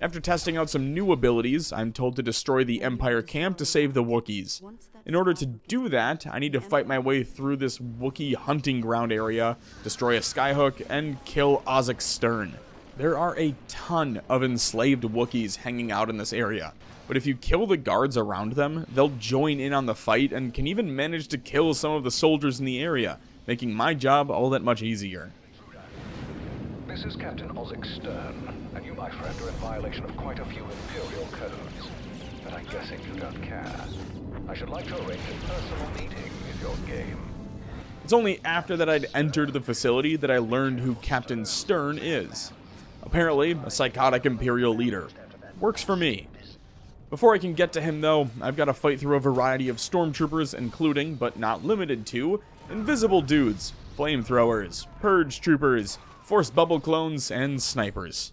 After testing out some new abilities, I'm told to destroy the Empire camp to save the Wookiees. In order to do that, I need to fight my way through this Wookiee hunting ground area, destroy a skyhook, and kill Ozzik Stern. There are a ton of enslaved Wookiees hanging out in this area, but if you kill the guards around them, they'll join in on the fight and can even manage to kill some of the soldiers in the area, making my job all that much easier. This is Captain Ozzik Stern, and you, my friend, are in violation of quite a few Imperial codes. But I'm guessing you don't care. I should like to arrange a personal meeting if you're game. It's only after that I'd entered the facility that I learned who Captain Stern is. Apparently, a psychotic Imperial leader. Works for me. Before I can get to him, though, I've got to fight through a variety of stormtroopers, including, but not limited to, invisible dudes, flamethrowers, purge troopers, force bubble clones, and snipers.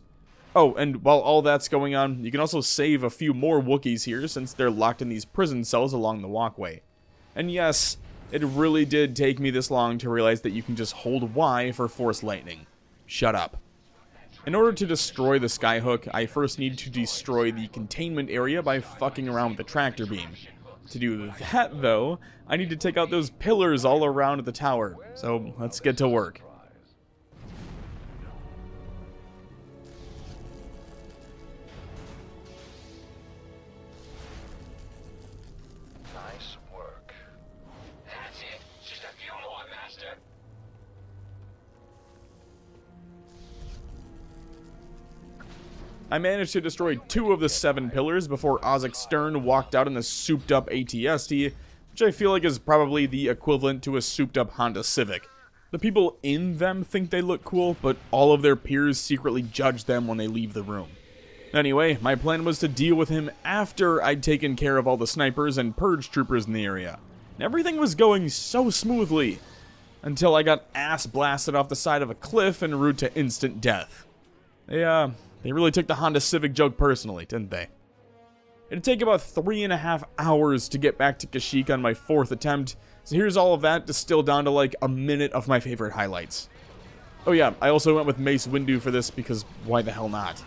Oh, and while all that's going on, you can also save a few more Wookiees here since they're locked in these prison cells along the walkway. And yes, it really did take me this long to realize that you can just hold Y for force lightning. Shut up. In order to destroy the skyhook, I first need to destroy the containment area by fucking around with the tractor beam. To do that, though, I need to take out those pillars all around the tower, so let's get to work. Nice work. That's it. Just a few more, Master. I managed to destroy 2 of the 7 pillars before Ozzik Stern walked out in a souped-up AT-ST, which I feel like is probably the equivalent to a souped-up Honda Civic. The people in them think they look cool, but all of their peers secretly judge them when they leave the room. Anyway, my plan was to deal with him after I'd taken care of all the snipers and purge troopers in the area. And everything was going so smoothly, until I got ass blasted off the side of a cliff en route to instant death. They really took the Honda Civic joke personally, didn't they? It'd take about 3.5 hours to get back to Kashyyyk on my 4th attempt, so here's all of that distilled down to like a minute of my favorite highlights. Oh yeah, I also went with Mace Windu for this because why the hell not?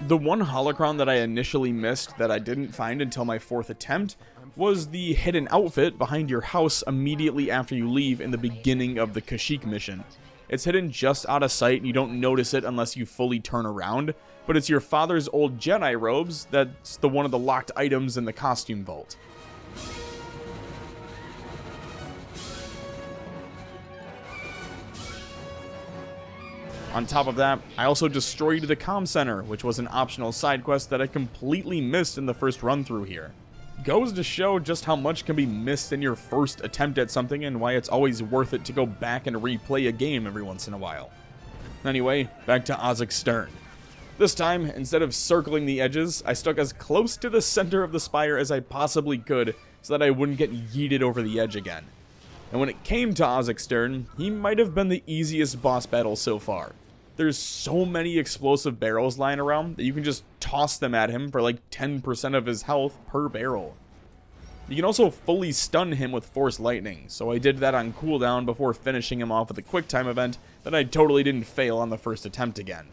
The one holocron that I initially missed that I didn't find until my 4th attempt was the hidden outfit behind your house immediately after you leave in the beginning of the Kashyyyk mission. It's hidden just out of sight and you don't notice it unless you fully turn around, but it's your father's old Jedi robes that's one of the locked items in the costume vault. On top of that, I also destroyed the comm center, which was an optional side quest that I completely missed in the first run through here. Goes to show just how much can be missed in your first attempt at something and why it's always worth it to go back and replay a game every once in a while. Anyway, back to Ozek Stern. This time, instead of circling the edges, I stuck as close to the center of the spire as I possibly could so that I wouldn't get yeeted over the edge again. And when it came to Ozek Stern, he might have been the easiest boss battle so far. There's so many explosive barrels lying around that you can just toss them at him for like 10% of his health per barrel. You can also fully stun him with Force Lightning, so I did that on cooldown before finishing him off with a quick time event that I totally didn't fail on the first attempt again.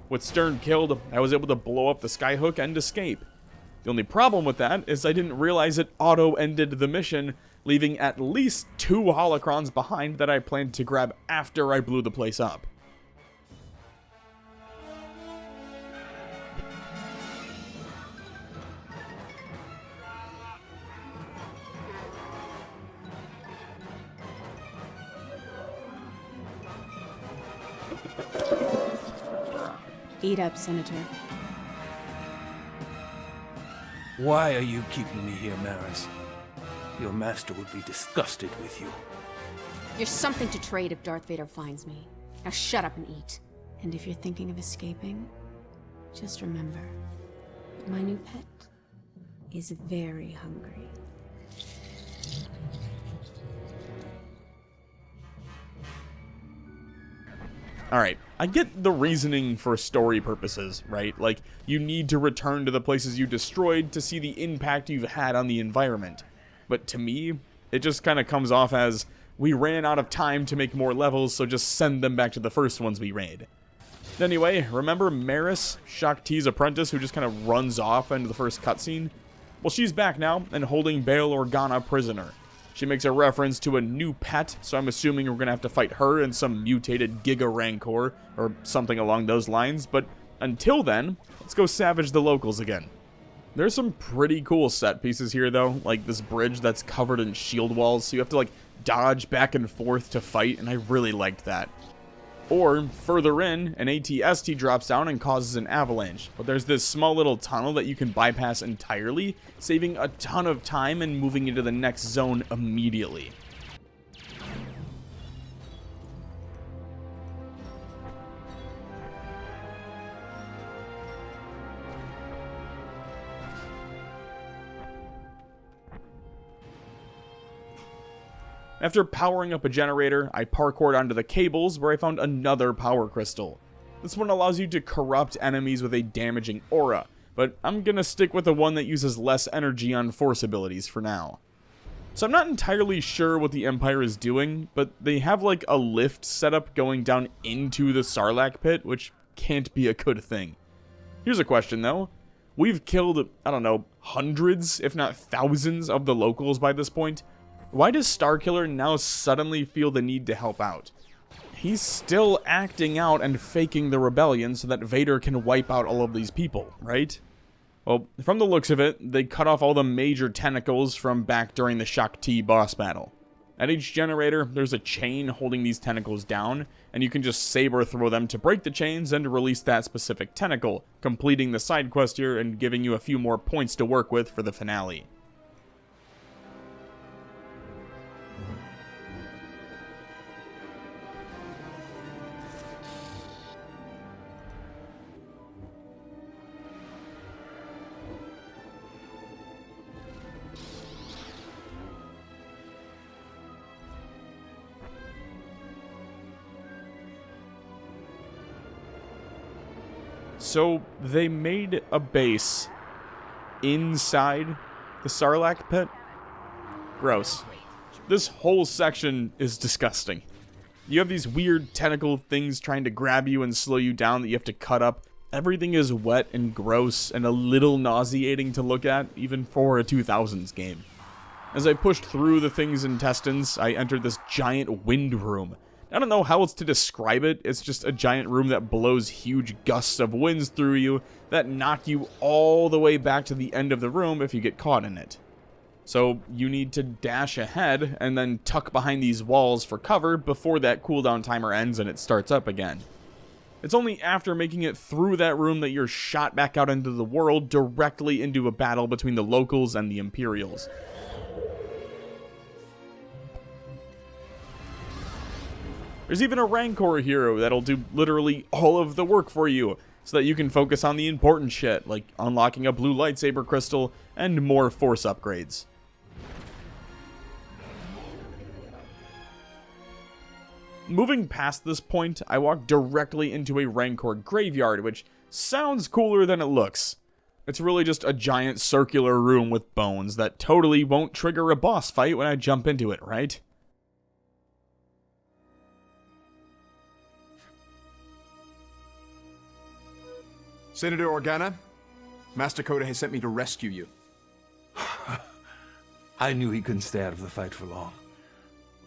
With Stern killed, I was able to blow up the skyhook and escape. The only problem with that is I didn't realize it auto-ended the mission, leaving at least 2 holocrons behind that I planned to grab after I blew the place up. Eat up, Senator. Why are you keeping me here, Maris? Your master would be disgusted with you. You're something to trade if Darth Vader finds me. Now shut up and eat. And if you're thinking of escaping, just remember, my new pet is very hungry. Alright, I get the reasoning for story purposes, right? Like, you need to return to the places you destroyed to see the impact you've had on the environment. But to me, it just kind of comes off as, we ran out of time to make more levels, so just send them back to the first ones we raid. Anyway, remember Maris, Shakti's apprentice who just kind of runs off into the first cutscene? Well, she's back now, and holding Bail Organa prisoner. She makes a reference to a new pet, so I'm assuming we're going to have to fight her and some mutated Giga Rancor, or something along those lines, but until then, let's go savage the locals again. There's some pretty cool set pieces here though, like this bridge that's covered in shield walls, so you have to like dodge back and forth to fight, and I really liked that. Or, further in, an AT-ST drops down and causes an avalanche, but there's this small little tunnel that you can bypass entirely, saving a ton of time and moving into the next zone immediately. After powering up a generator, I parkoured onto the cables where I found another power crystal. This one allows you to corrupt enemies with a damaging aura, but I'm gonna stick with the one that uses less energy on force abilities for now. So I'm not entirely sure what the Empire is doing, but they have like a lift setup going down into the Sarlacc pit, which can't be a good thing. Here's a question though. We've killed, I don't know, hundreds, if not thousands of the locals by this point. Why does Starkiller now suddenly feel the need to help out? He's still acting out and faking the rebellion so that Vader can wipe out all of these people, right? Well, from the looks of it, they cut off all the major tentacles from back during the Shakti boss battle. At each generator, there's a chain holding these tentacles down, and you can just saber throw them to break the chains and release that specific tentacle, completing the side quest here and giving you a few more points to work with for the finale. So, they made a base inside the Sarlacc pit? Gross. This whole section is disgusting. You have these weird tentacle things trying to grab you and slow you down that you have to cut up. Everything is wet and gross and a little nauseating to look at, even for a 2000s game. As I pushed through the thing's intestines, I entered this giant wind room. I don't know how else to describe it. It's just a giant room that blows huge gusts of winds through you that knock you all the way back to the end of the room if you get caught in it. So you need to dash ahead and then tuck behind these walls for cover before that cooldown timer ends and it starts up again. It's only after making it through that room that you're shot back out into the world directly into a battle between the locals and the Imperials. There's even a Rancor hero that'll do literally all of the work for you, so that you can focus on the important shit, like unlocking a blue lightsaber crystal and more Force upgrades. Moving past this point, I walked directly into a Rancor graveyard, which sounds cooler than it looks. It's really just a giant circular room with bones that totally won't trigger a boss fight when I jump into it, right? Senator Organa, Master Coda has sent me to rescue you. I knew he couldn't stay out of the fight for long.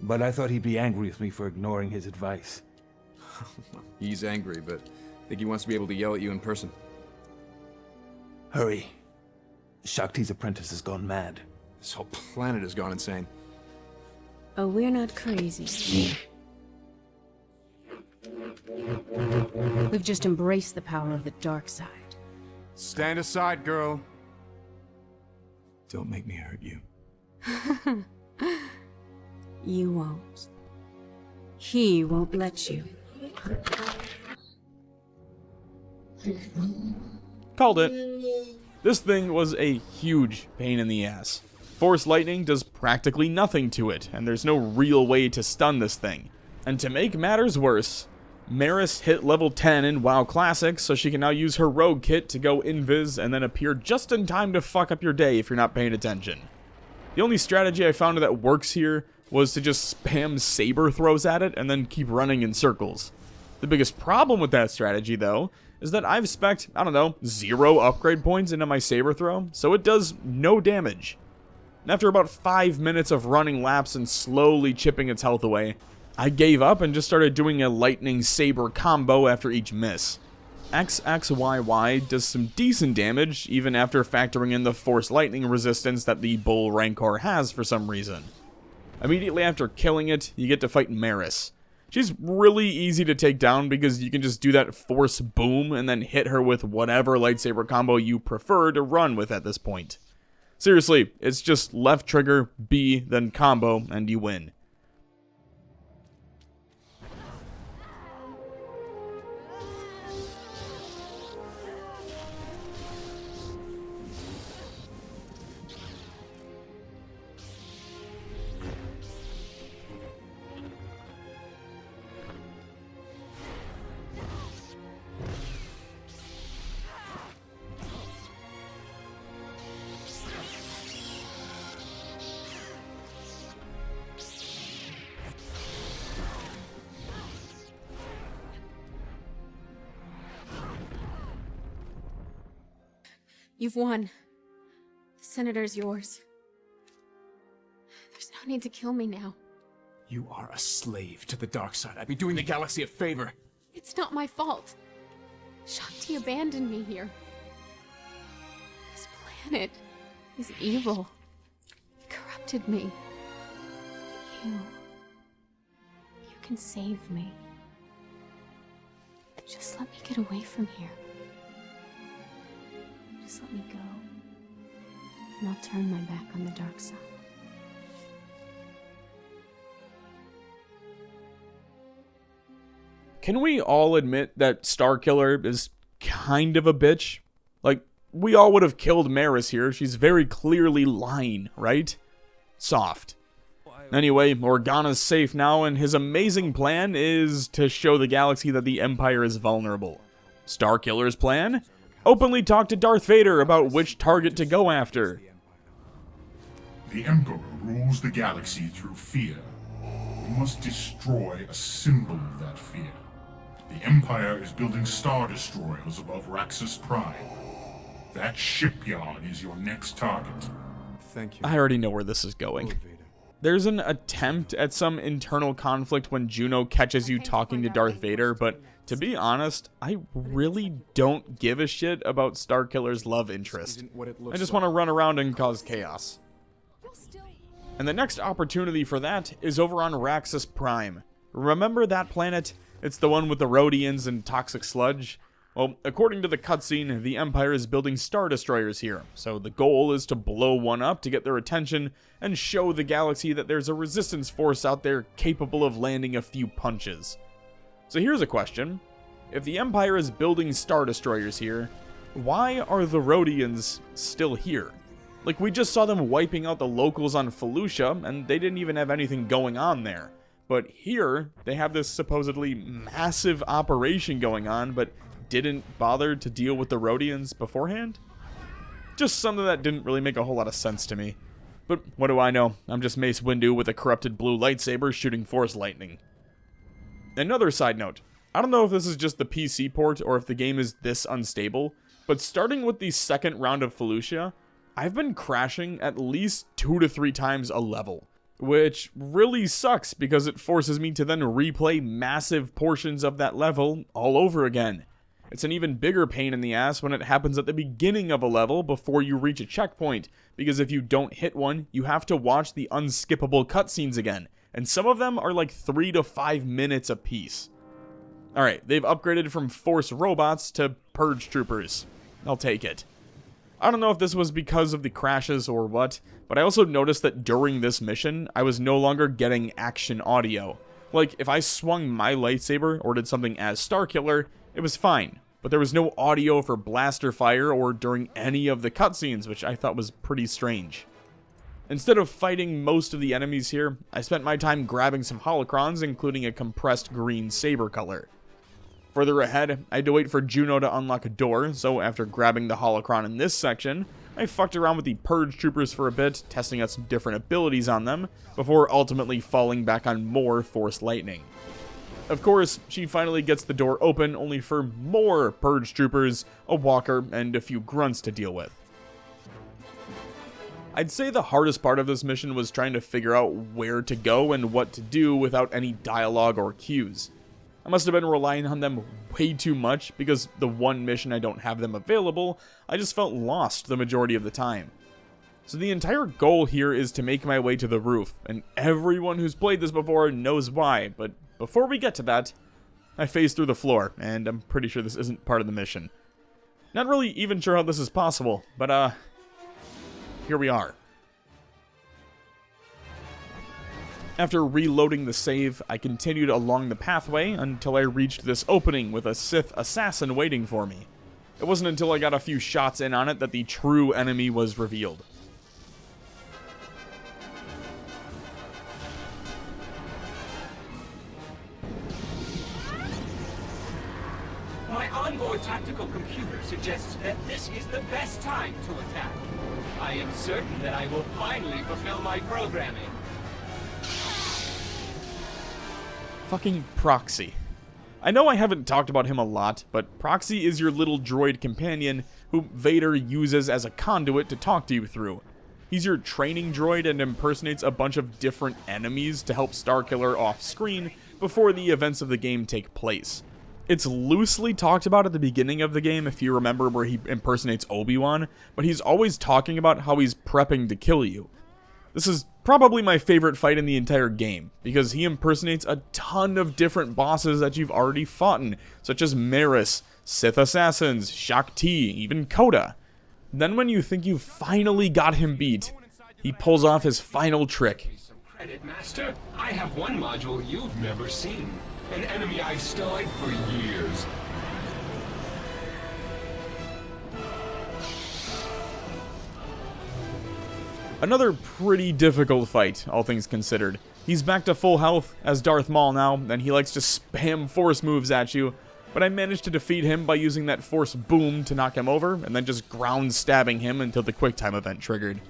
But I thought he'd be angry with me for ignoring his advice. He's angry, but I think he wants to be able to yell at you in person. Hurry. Shakti's apprentice has gone mad. This whole planet has gone insane. Oh, we're not crazy. We've just embraced the power of the dark side. Stand aside, girl. Don't make me hurt you. You won't. He won't let you. Called it. This thing was a huge pain in the ass. Force lightning does practically nothing to it, and there's no real way to stun this thing. And to make matters worse, Maris hit level 10 in WoW Classic, so she can now use her rogue kit to go invis and then appear just in time to fuck up your day if you're not paying attention. The only strategy I found that works here was to just spam saber throws at it and then keep running in circles. The biggest problem with that strategy, though, is that I've spec'd, 0 upgrade points into my saber throw, so it does no damage. After about 5 minutes of running laps and slowly chipping its health away, I gave up and just started doing a lightning saber combo after each miss. XXYY does some decent damage, even after factoring in the force lightning resistance that the Bull Rancor has for some reason. Immediately after killing it, you get to fight Maris. She's really easy to take down because you can just do that force boom and then hit her with whatever lightsaber combo you prefer to run with at this point. Seriously, it's just left trigger, B, then combo, and you win. You've won. The Senator's yours. There's no need to kill me now. You are a slave to the dark side. I'd be doing the galaxy a favor. It's not my fault. Shakti abandoned me here. This planet is evil. It corrupted me. You can save me. Just let me get away from here. Just let me go, and I'll turn my back on the dark side. Can we all admit that Starkiller is kind of a bitch? Like, we all would have killed Maris here. She's very clearly lying, right? Soft. Anyway, Organa's safe now, and his amazing plan is to show the galaxy that the Empire is vulnerable. Starkiller's plan? Openly talk to Darth Vader about which target to go after. The Emperor rules the galaxy through fear. We must destroy a symbol of that fear. The Empire is building Star Destroyers above Raxus Prime. That shipyard is your next target. Thank you. I already know where this is going. There's an attempt at some internal conflict when Juno catches you talking to Darth Vader, but to be honest, I really don't give a shit about Starkiller's love interest. I just want to run around and cause chaos. And the next opportunity for that is over on Raxus Prime. Remember that planet? It's the one with the Rhodians and toxic sludge? Well, according to the cutscene, the Empire is building Star Destroyers here, so the goal is to blow one up to get their attention and show the galaxy that there's a resistance force out there capable of landing a few punches. So here's a question. If the Empire is building Star Destroyers here, why are the Rhodians still here? Like, we just saw them wiping out the locals on Felucia, and they didn't even have anything going on there. But here, they have this supposedly massive operation going on, but didn't bother to deal with the Rhodians beforehand? Just something that didn't really make a whole lot of sense to me. But what do I know? I'm just Mace Windu with a corrupted blue lightsaber shooting force lightning. Another side note. I don't know if this is just the PC port or if the game is this unstable, but starting with the second round of Felucia, I've been crashing at least 2 to 3 times a level. Which really sucks because it forces me to then replay massive portions of that level all over again. It's an even bigger pain in the ass when it happens at the beginning of a level before you reach a checkpoint, because if you don't hit one, you have to watch the unskippable cutscenes again, and some of them are like 3 to 5 minutes apiece. Alright, they've upgraded from Force robots to Purge Troopers. I'll take it. I don't know if this was because of the crashes or what, but I also noticed that during this mission, I was no longer getting action audio. Like, if I swung my lightsaber or did something as Starkiller, it was fine, but there was no audio for blaster fire or during any of the cutscenes, which I thought was pretty strange. Instead of fighting most of the enemies here, I spent my time grabbing some holocrons, including a compressed green saber color. Further ahead, I had to wait for Juno to unlock a door, so after grabbing the holocron in this section, I fucked around with the Purge Troopers for a bit, testing out some different abilities on them, before ultimately falling back on more Force Lightning. Of course, she finally gets the door open, only for more Purge Troopers, a walker, and a few grunts to deal with. I'd say the hardest part of this mission was trying to figure out where to go and what to do without any dialogue or cues. I must have been relying on them way too much, because the one mission I don't have them available, I just felt lost the majority of the time. So the entire goal here is to make my way to the roof, and everyone who's played this before knows why, but before we get to that, I phase through the floor, and I'm pretty sure this isn't part of the mission. Not really even sure how this is possible, but here we are. After reloading the save, I continued along the pathway until I reached this opening with a Sith assassin waiting for me. It wasn't until I got a few shots in on it that the true enemy was revealed. My onboard tactical computer suggests that this is the best time to attack. I am certain that I will finally fulfill my programming. Fucking Proxy. I know I haven't talked about him a lot, but Proxy is your little droid companion who Vader uses as a conduit to talk to you through. He's your training droid and impersonates a bunch of different enemies to help Starkiller off-screen before the events of the game take place. It's loosely talked about at the beginning of the game, if you remember, where he impersonates Obi-Wan, but he's always talking about how he's prepping to kill you. This is probably my favorite fight in the entire game, because he impersonates a ton of different bosses that you've already fought in, such as Maris, Sith Assassins, Shaak Ti, even Coda. Then when you think you finally got him beat, he pulls off his final trick. Credit, Master. I have one module you've never seen. An enemy I've studied for years. Another pretty difficult fight, all things considered. He's back to full health as Darth Maul now, and he likes to spam force moves at you, but I managed to defeat him by using that force boom to knock him over, and then just ground stabbing him until the QuickTime event triggered.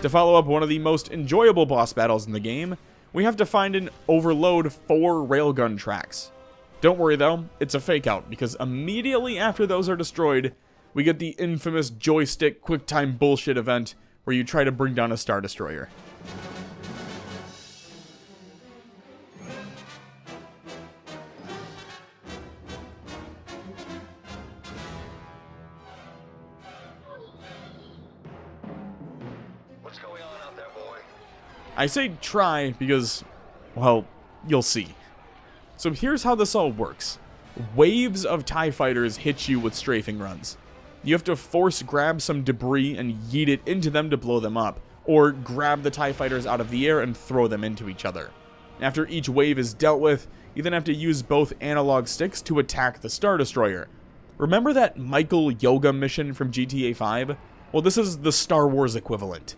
To follow up one of the most enjoyable boss battles in the game, we have to find and overload 4 railgun tracks. Don't worry though, it's a fake out, because immediately after those are destroyed, we get the infamous joystick QuickTime bullshit event where you try to bring down a Star Destroyer. What's going on out there, boy? I say try because, well, you'll see. So here's how this all works. Waves of TIE fighters hit you with strafing runs. You have to force grab some debris and yeet it into them to blow them up, or grab the TIE fighters out of the air and throw them into each other. After each wave is dealt with, you then have to use both analog sticks to attack the Star Destroyer. Remember that Michael Yoga mission from GTA 5? Well, this is the Star Wars equivalent.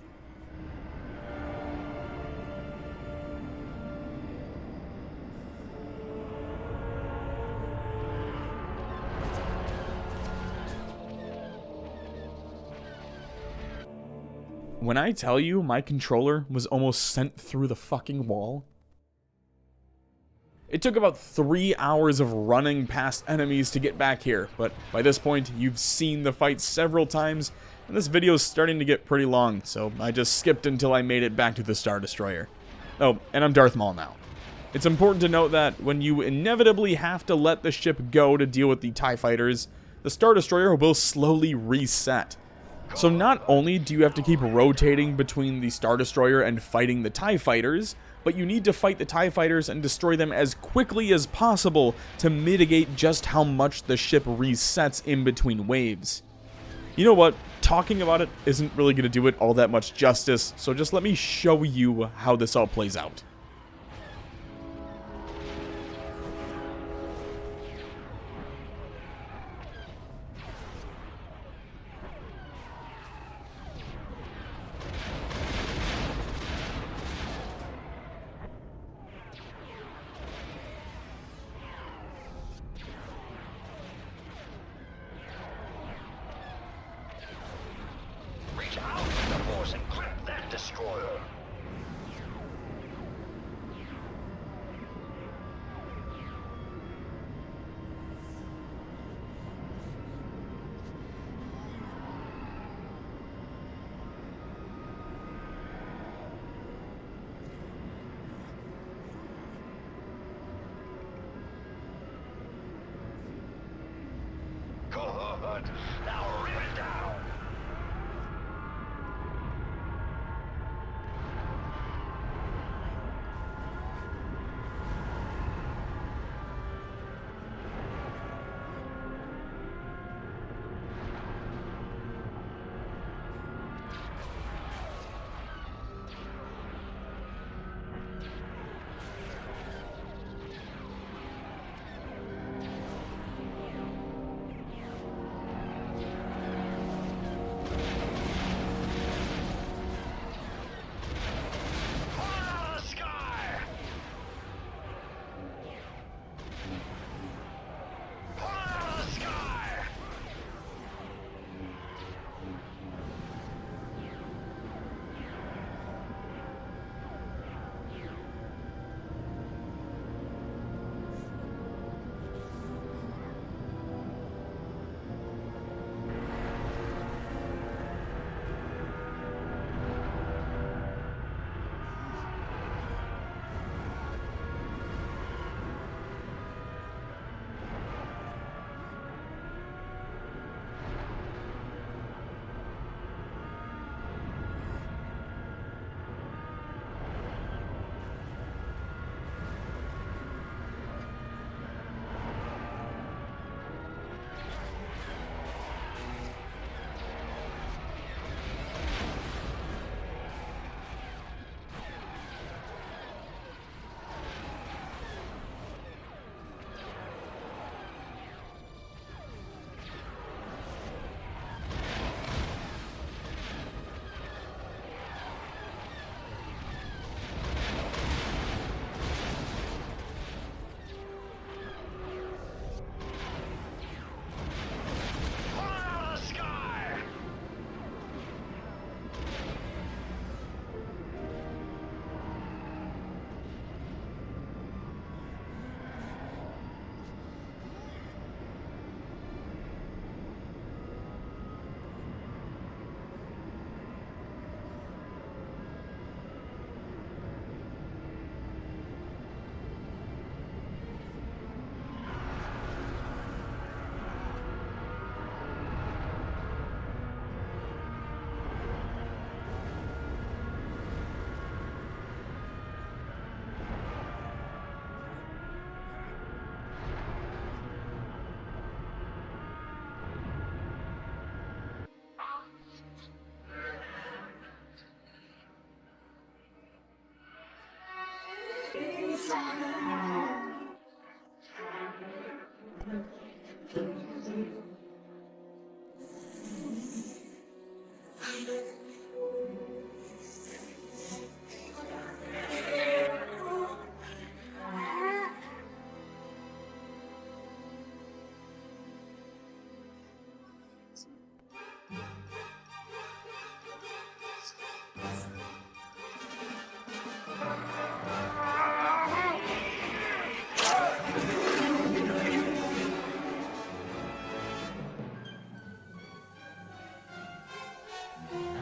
When I tell you my controller was almost sent through the fucking wall, it took about 3 hours of running past enemies to get back here, but by this point, you've seen the fight several times, and this video is starting to get pretty long, so I just skipped until I made it back to the Star Destroyer. Oh, and I'm Darth Maul now. It's important to note that when you inevitably have to let the ship go to deal with the TIE fighters, the Star Destroyer will slowly reset. So not only do you have to keep rotating between the Star Destroyer and fighting the TIE fighters, but you need to fight the TIE fighters and destroy them as quickly as possible to mitigate just how much the ship resets in between waves. You know what? Talking about it isn't really going to do it all that much justice, so just let me show you how this all plays out. Reach out with the force and grip that destroyer. Good. Now rip it down.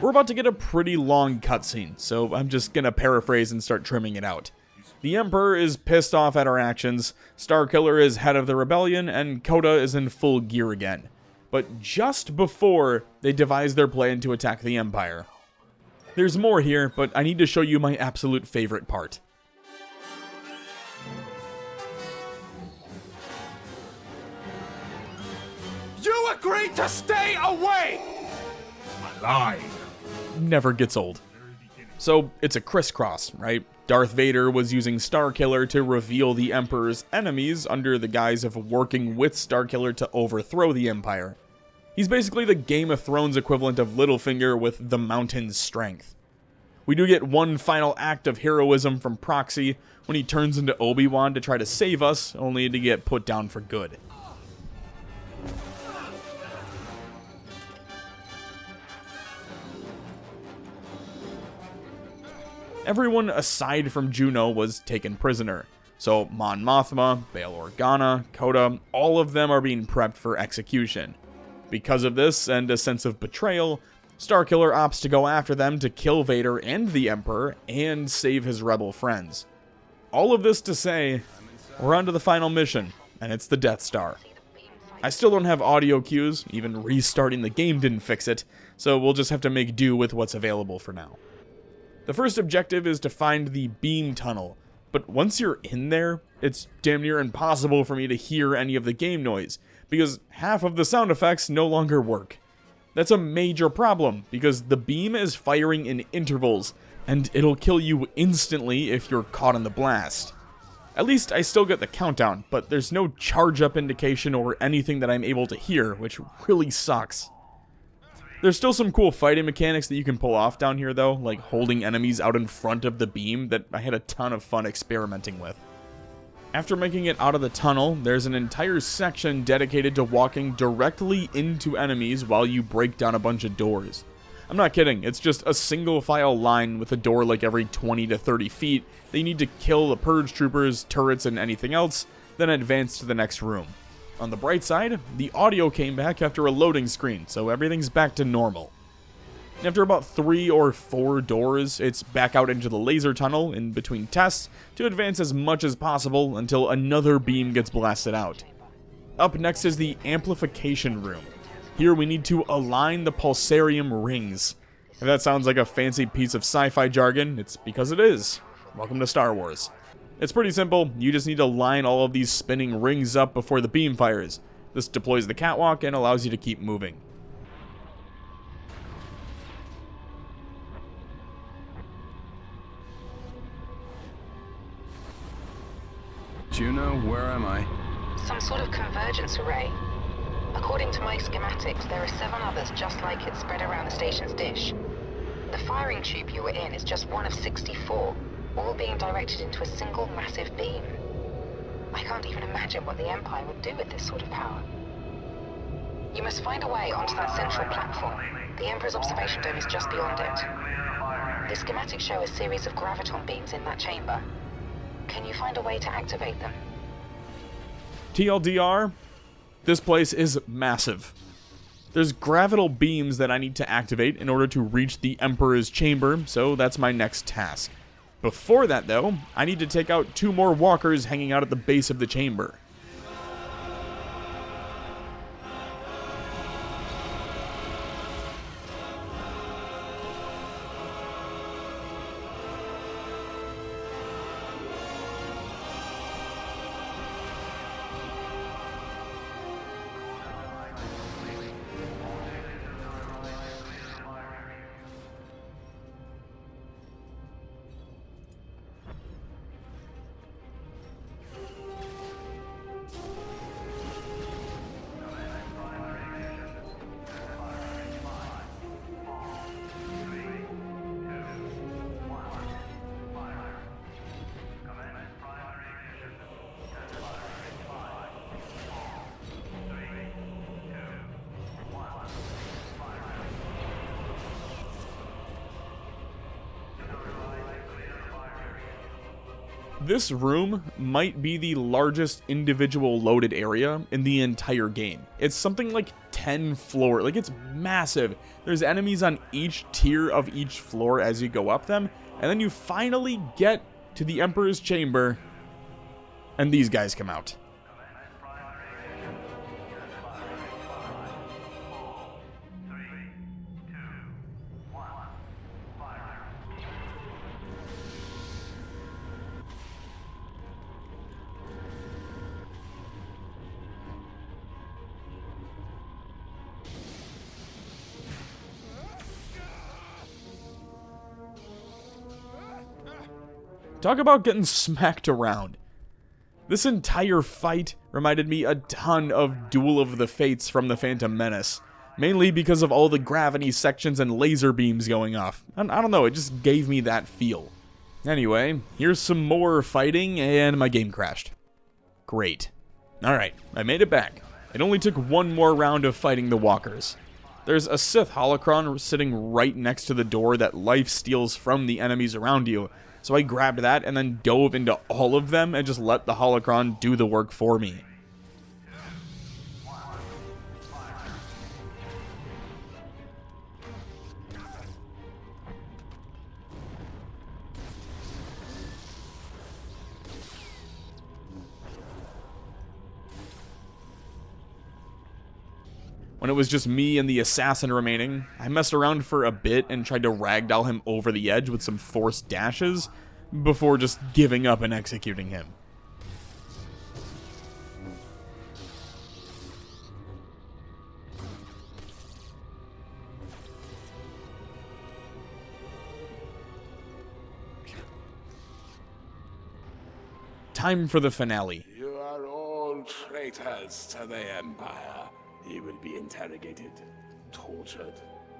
We're about to get a pretty long cutscene, so I'm just gonna paraphrase and start trimming it out. The Emperor is pissed off at our actions, Starkiller is head of the rebellion, and Coda is in full gear again. But just before they devise their plan to attack the Empire. There's more here, but I need to show you my absolute favorite part. You agreed to stay away! I lied. Never gets old. So, it's a crisscross, right? Darth Vader was using Starkiller to reveal the Emperor's enemies under the guise of working with Starkiller to overthrow the Empire. He's basically the Game of Thrones equivalent of Littlefinger with the Mountain's strength. We do get one final act of heroism from Proxy when he turns into Obi-Wan to try to save us, only to get put down for good. Everyone aside from Juno was taken prisoner, so Mon Mothma, Bail Organa, Coda, all of them are being prepped for execution. Because of this, and a sense of betrayal, Starkiller opts to go after them to kill Vader and the Emperor, and save his rebel friends. All of this to say, we're on to the final mission, and it's the Death Star. I still don't have audio cues, even restarting the game didn't fix it, so we'll just have to make do with what's available for now. The first objective is to find the beam tunnel, but once you're in there, it's damn near impossible for me to hear any of the game noise, because half of the sound effects no longer work. That's a major problem, because the beam is firing in intervals, and it'll kill you instantly if you're caught in the blast. At least I still get the countdown, but there's no charge-up indication or anything that I'm able to hear, which really sucks. There's still some cool fighting mechanics that you can pull off down here though, like holding enemies out in front of the beam that I had a ton of fun experimenting with. After making it out of the tunnel, there's an entire section dedicated to walking directly into enemies while you break down a bunch of doors. I'm not kidding, it's just a single file line with a door like every 20 to 30 feet that you need to kill the purge troopers, turrets, and anything else, then advance to the next room. On the bright side, the audio came back after a loading screen, so everything's back to normal. After about 3 or 4 doors, it's back out into the laser tunnel in between tests to advance as much as possible until another beam gets blasted out. Up next is the amplification room. Here we need to align the pulsarium rings. If that sounds like a fancy piece of sci-fi jargon, it's because it is. Welcome to Star Wars. It's pretty simple, you just need to line all of these spinning rings up before the beam fires. This deploys the catwalk and allows you to keep moving. Juno, where am I? Some sort of convergence array. According to my schematics, there are 7 others just like it spread around the station's dish. The firing tube you were in is just one of 64. All being directed into a single massive beam. I can't even imagine what the Empire would do with this sort of power. You must find a way onto that central platform. The Emperor's observation dome is just beyond it. The schematics show a series of graviton beams in that chamber. Can you find a way to activate them? TLDR, this place is massive. There's gravital beams that I need to activate in order to reach the Emperor's chamber, so that's my next task. Before that, though, I need to take out 2 more walkers hanging out at the base of the chamber. This room might be the largest individual loaded area in the entire game. It's something like 10 floors, like it's massive. There's enemies on each tier of each floor as you go up them, and then you finally get to the Emperor's Chamber, and these guys come out. Talk about getting smacked around. This entire fight reminded me a ton of Duel of the Fates from the Phantom Menace, mainly because of all the gravity sections and laser beams going off. I don't know, it just gave me that feel. Anyway, here's some more fighting, and my game crashed. Great. Alright, I made it back. It only took one more round of fighting the walkers. There's a Sith holocron sitting right next to the door that life steals from the enemies around you. So I grabbed that and then dove into all of them and just let the holocron do the work for me. When it was just me and the assassin remaining, I messed around for a bit and tried to ragdoll him over the edge with some forced dashes before just giving up and executing him. Time for the finale. You are all traitors to the Empire. You will be interrogated, tortured.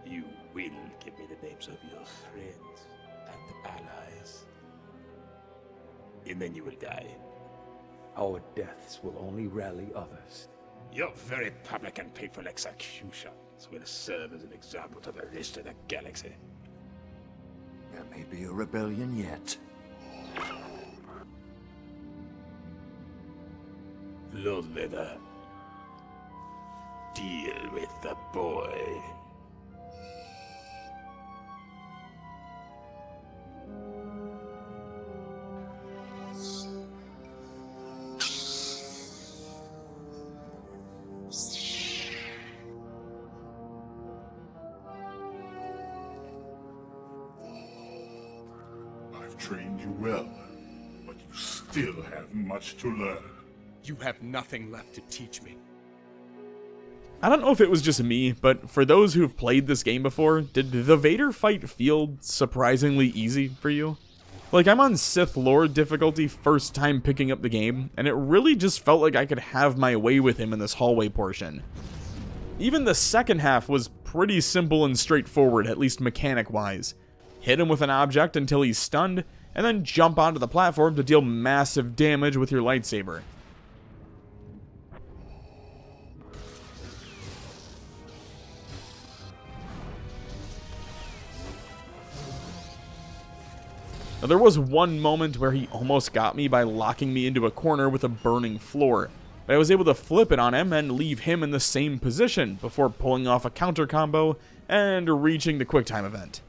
You will give me the names of your friends and allies. And then you will die. Our deaths will only rally others. Your very public and painful executions will serve as an example to the rest of the galaxy. There may be a rebellion yet. Lord Vader, deal with the boy. I've trained you well, but you still have much to learn. You have nothing left to teach me. I don't know if it was just me, but for those who've played this game before, did the Vader fight feel surprisingly easy for you? Like, I'm on Sith Lord difficulty first time picking up the game, and it really just felt like I could have my way with him in this hallway portion. Even the second half was pretty simple and straightforward, at least mechanic-wise. Hit him with an object until he's stunned, and then jump onto the platform to deal massive damage with your lightsaber. Now, there was one moment where he almost got me by locking me into a corner with a burning floor, but I was able to flip it on him and leave him in the same position before pulling off a counter combo and reaching the QuickTime event.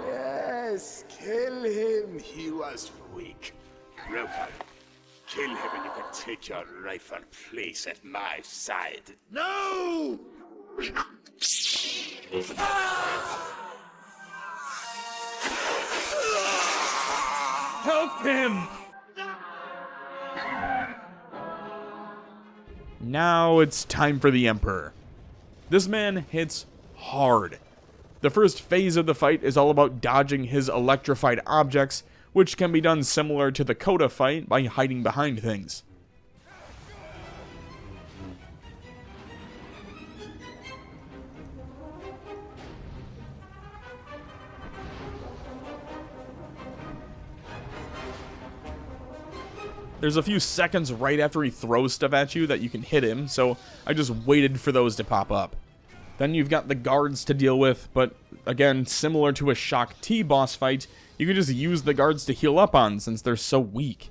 Yes, kill him. He was weak, broken, Kill him and you can take your rightful place at my side. No! Help him! Now it's time for the Emperor. This man hits hard. The first phase of the fight is all about dodging his electrified objects, which can be done similar to the Coda fight by hiding behind things. There's a few seconds right after he throws stuff at you that you can hit him, so I just waited for those to pop up. Then you've got the guards to deal with, but again, similar to a Shock T boss fight, you can just use the guards to heal up on since they're so weak.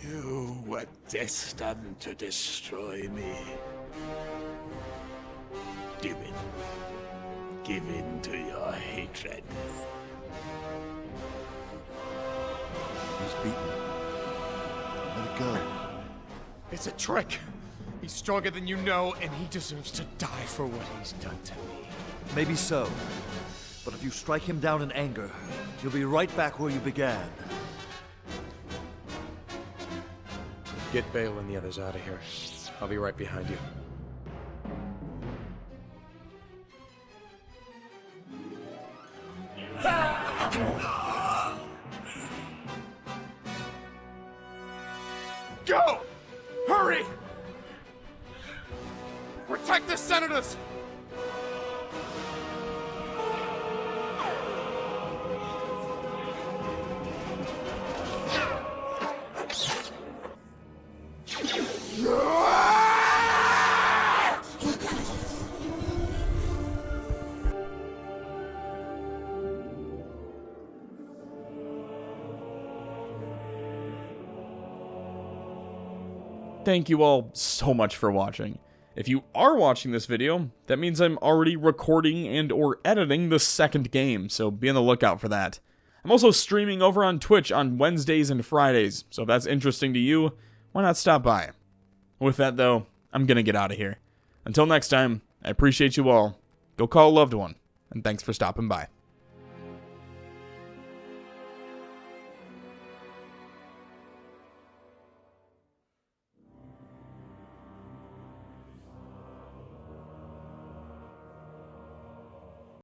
You were destined to destroy me. Give in. Give in to your hatred. He's beaten. Let it go. It's a trick. He's stronger than you know, and he deserves to die for what he's done to me. Maybe so. But if you strike him down in anger, you'll be right back where you began. Get Bale and the others out of here. I'll be right behind you. Go! Hurry! Protect the senators! Thank you all so much for watching. If you are watching this video, that means I'm already recording and or editing the second game, so be on the lookout for that. I'm also streaming over on Twitch on Wednesdays and Fridays, so if that's interesting to you, why not stop by? With that though, I'm gonna get out of here. Until next time, I appreciate you all. Go call a loved one, and thanks for stopping by.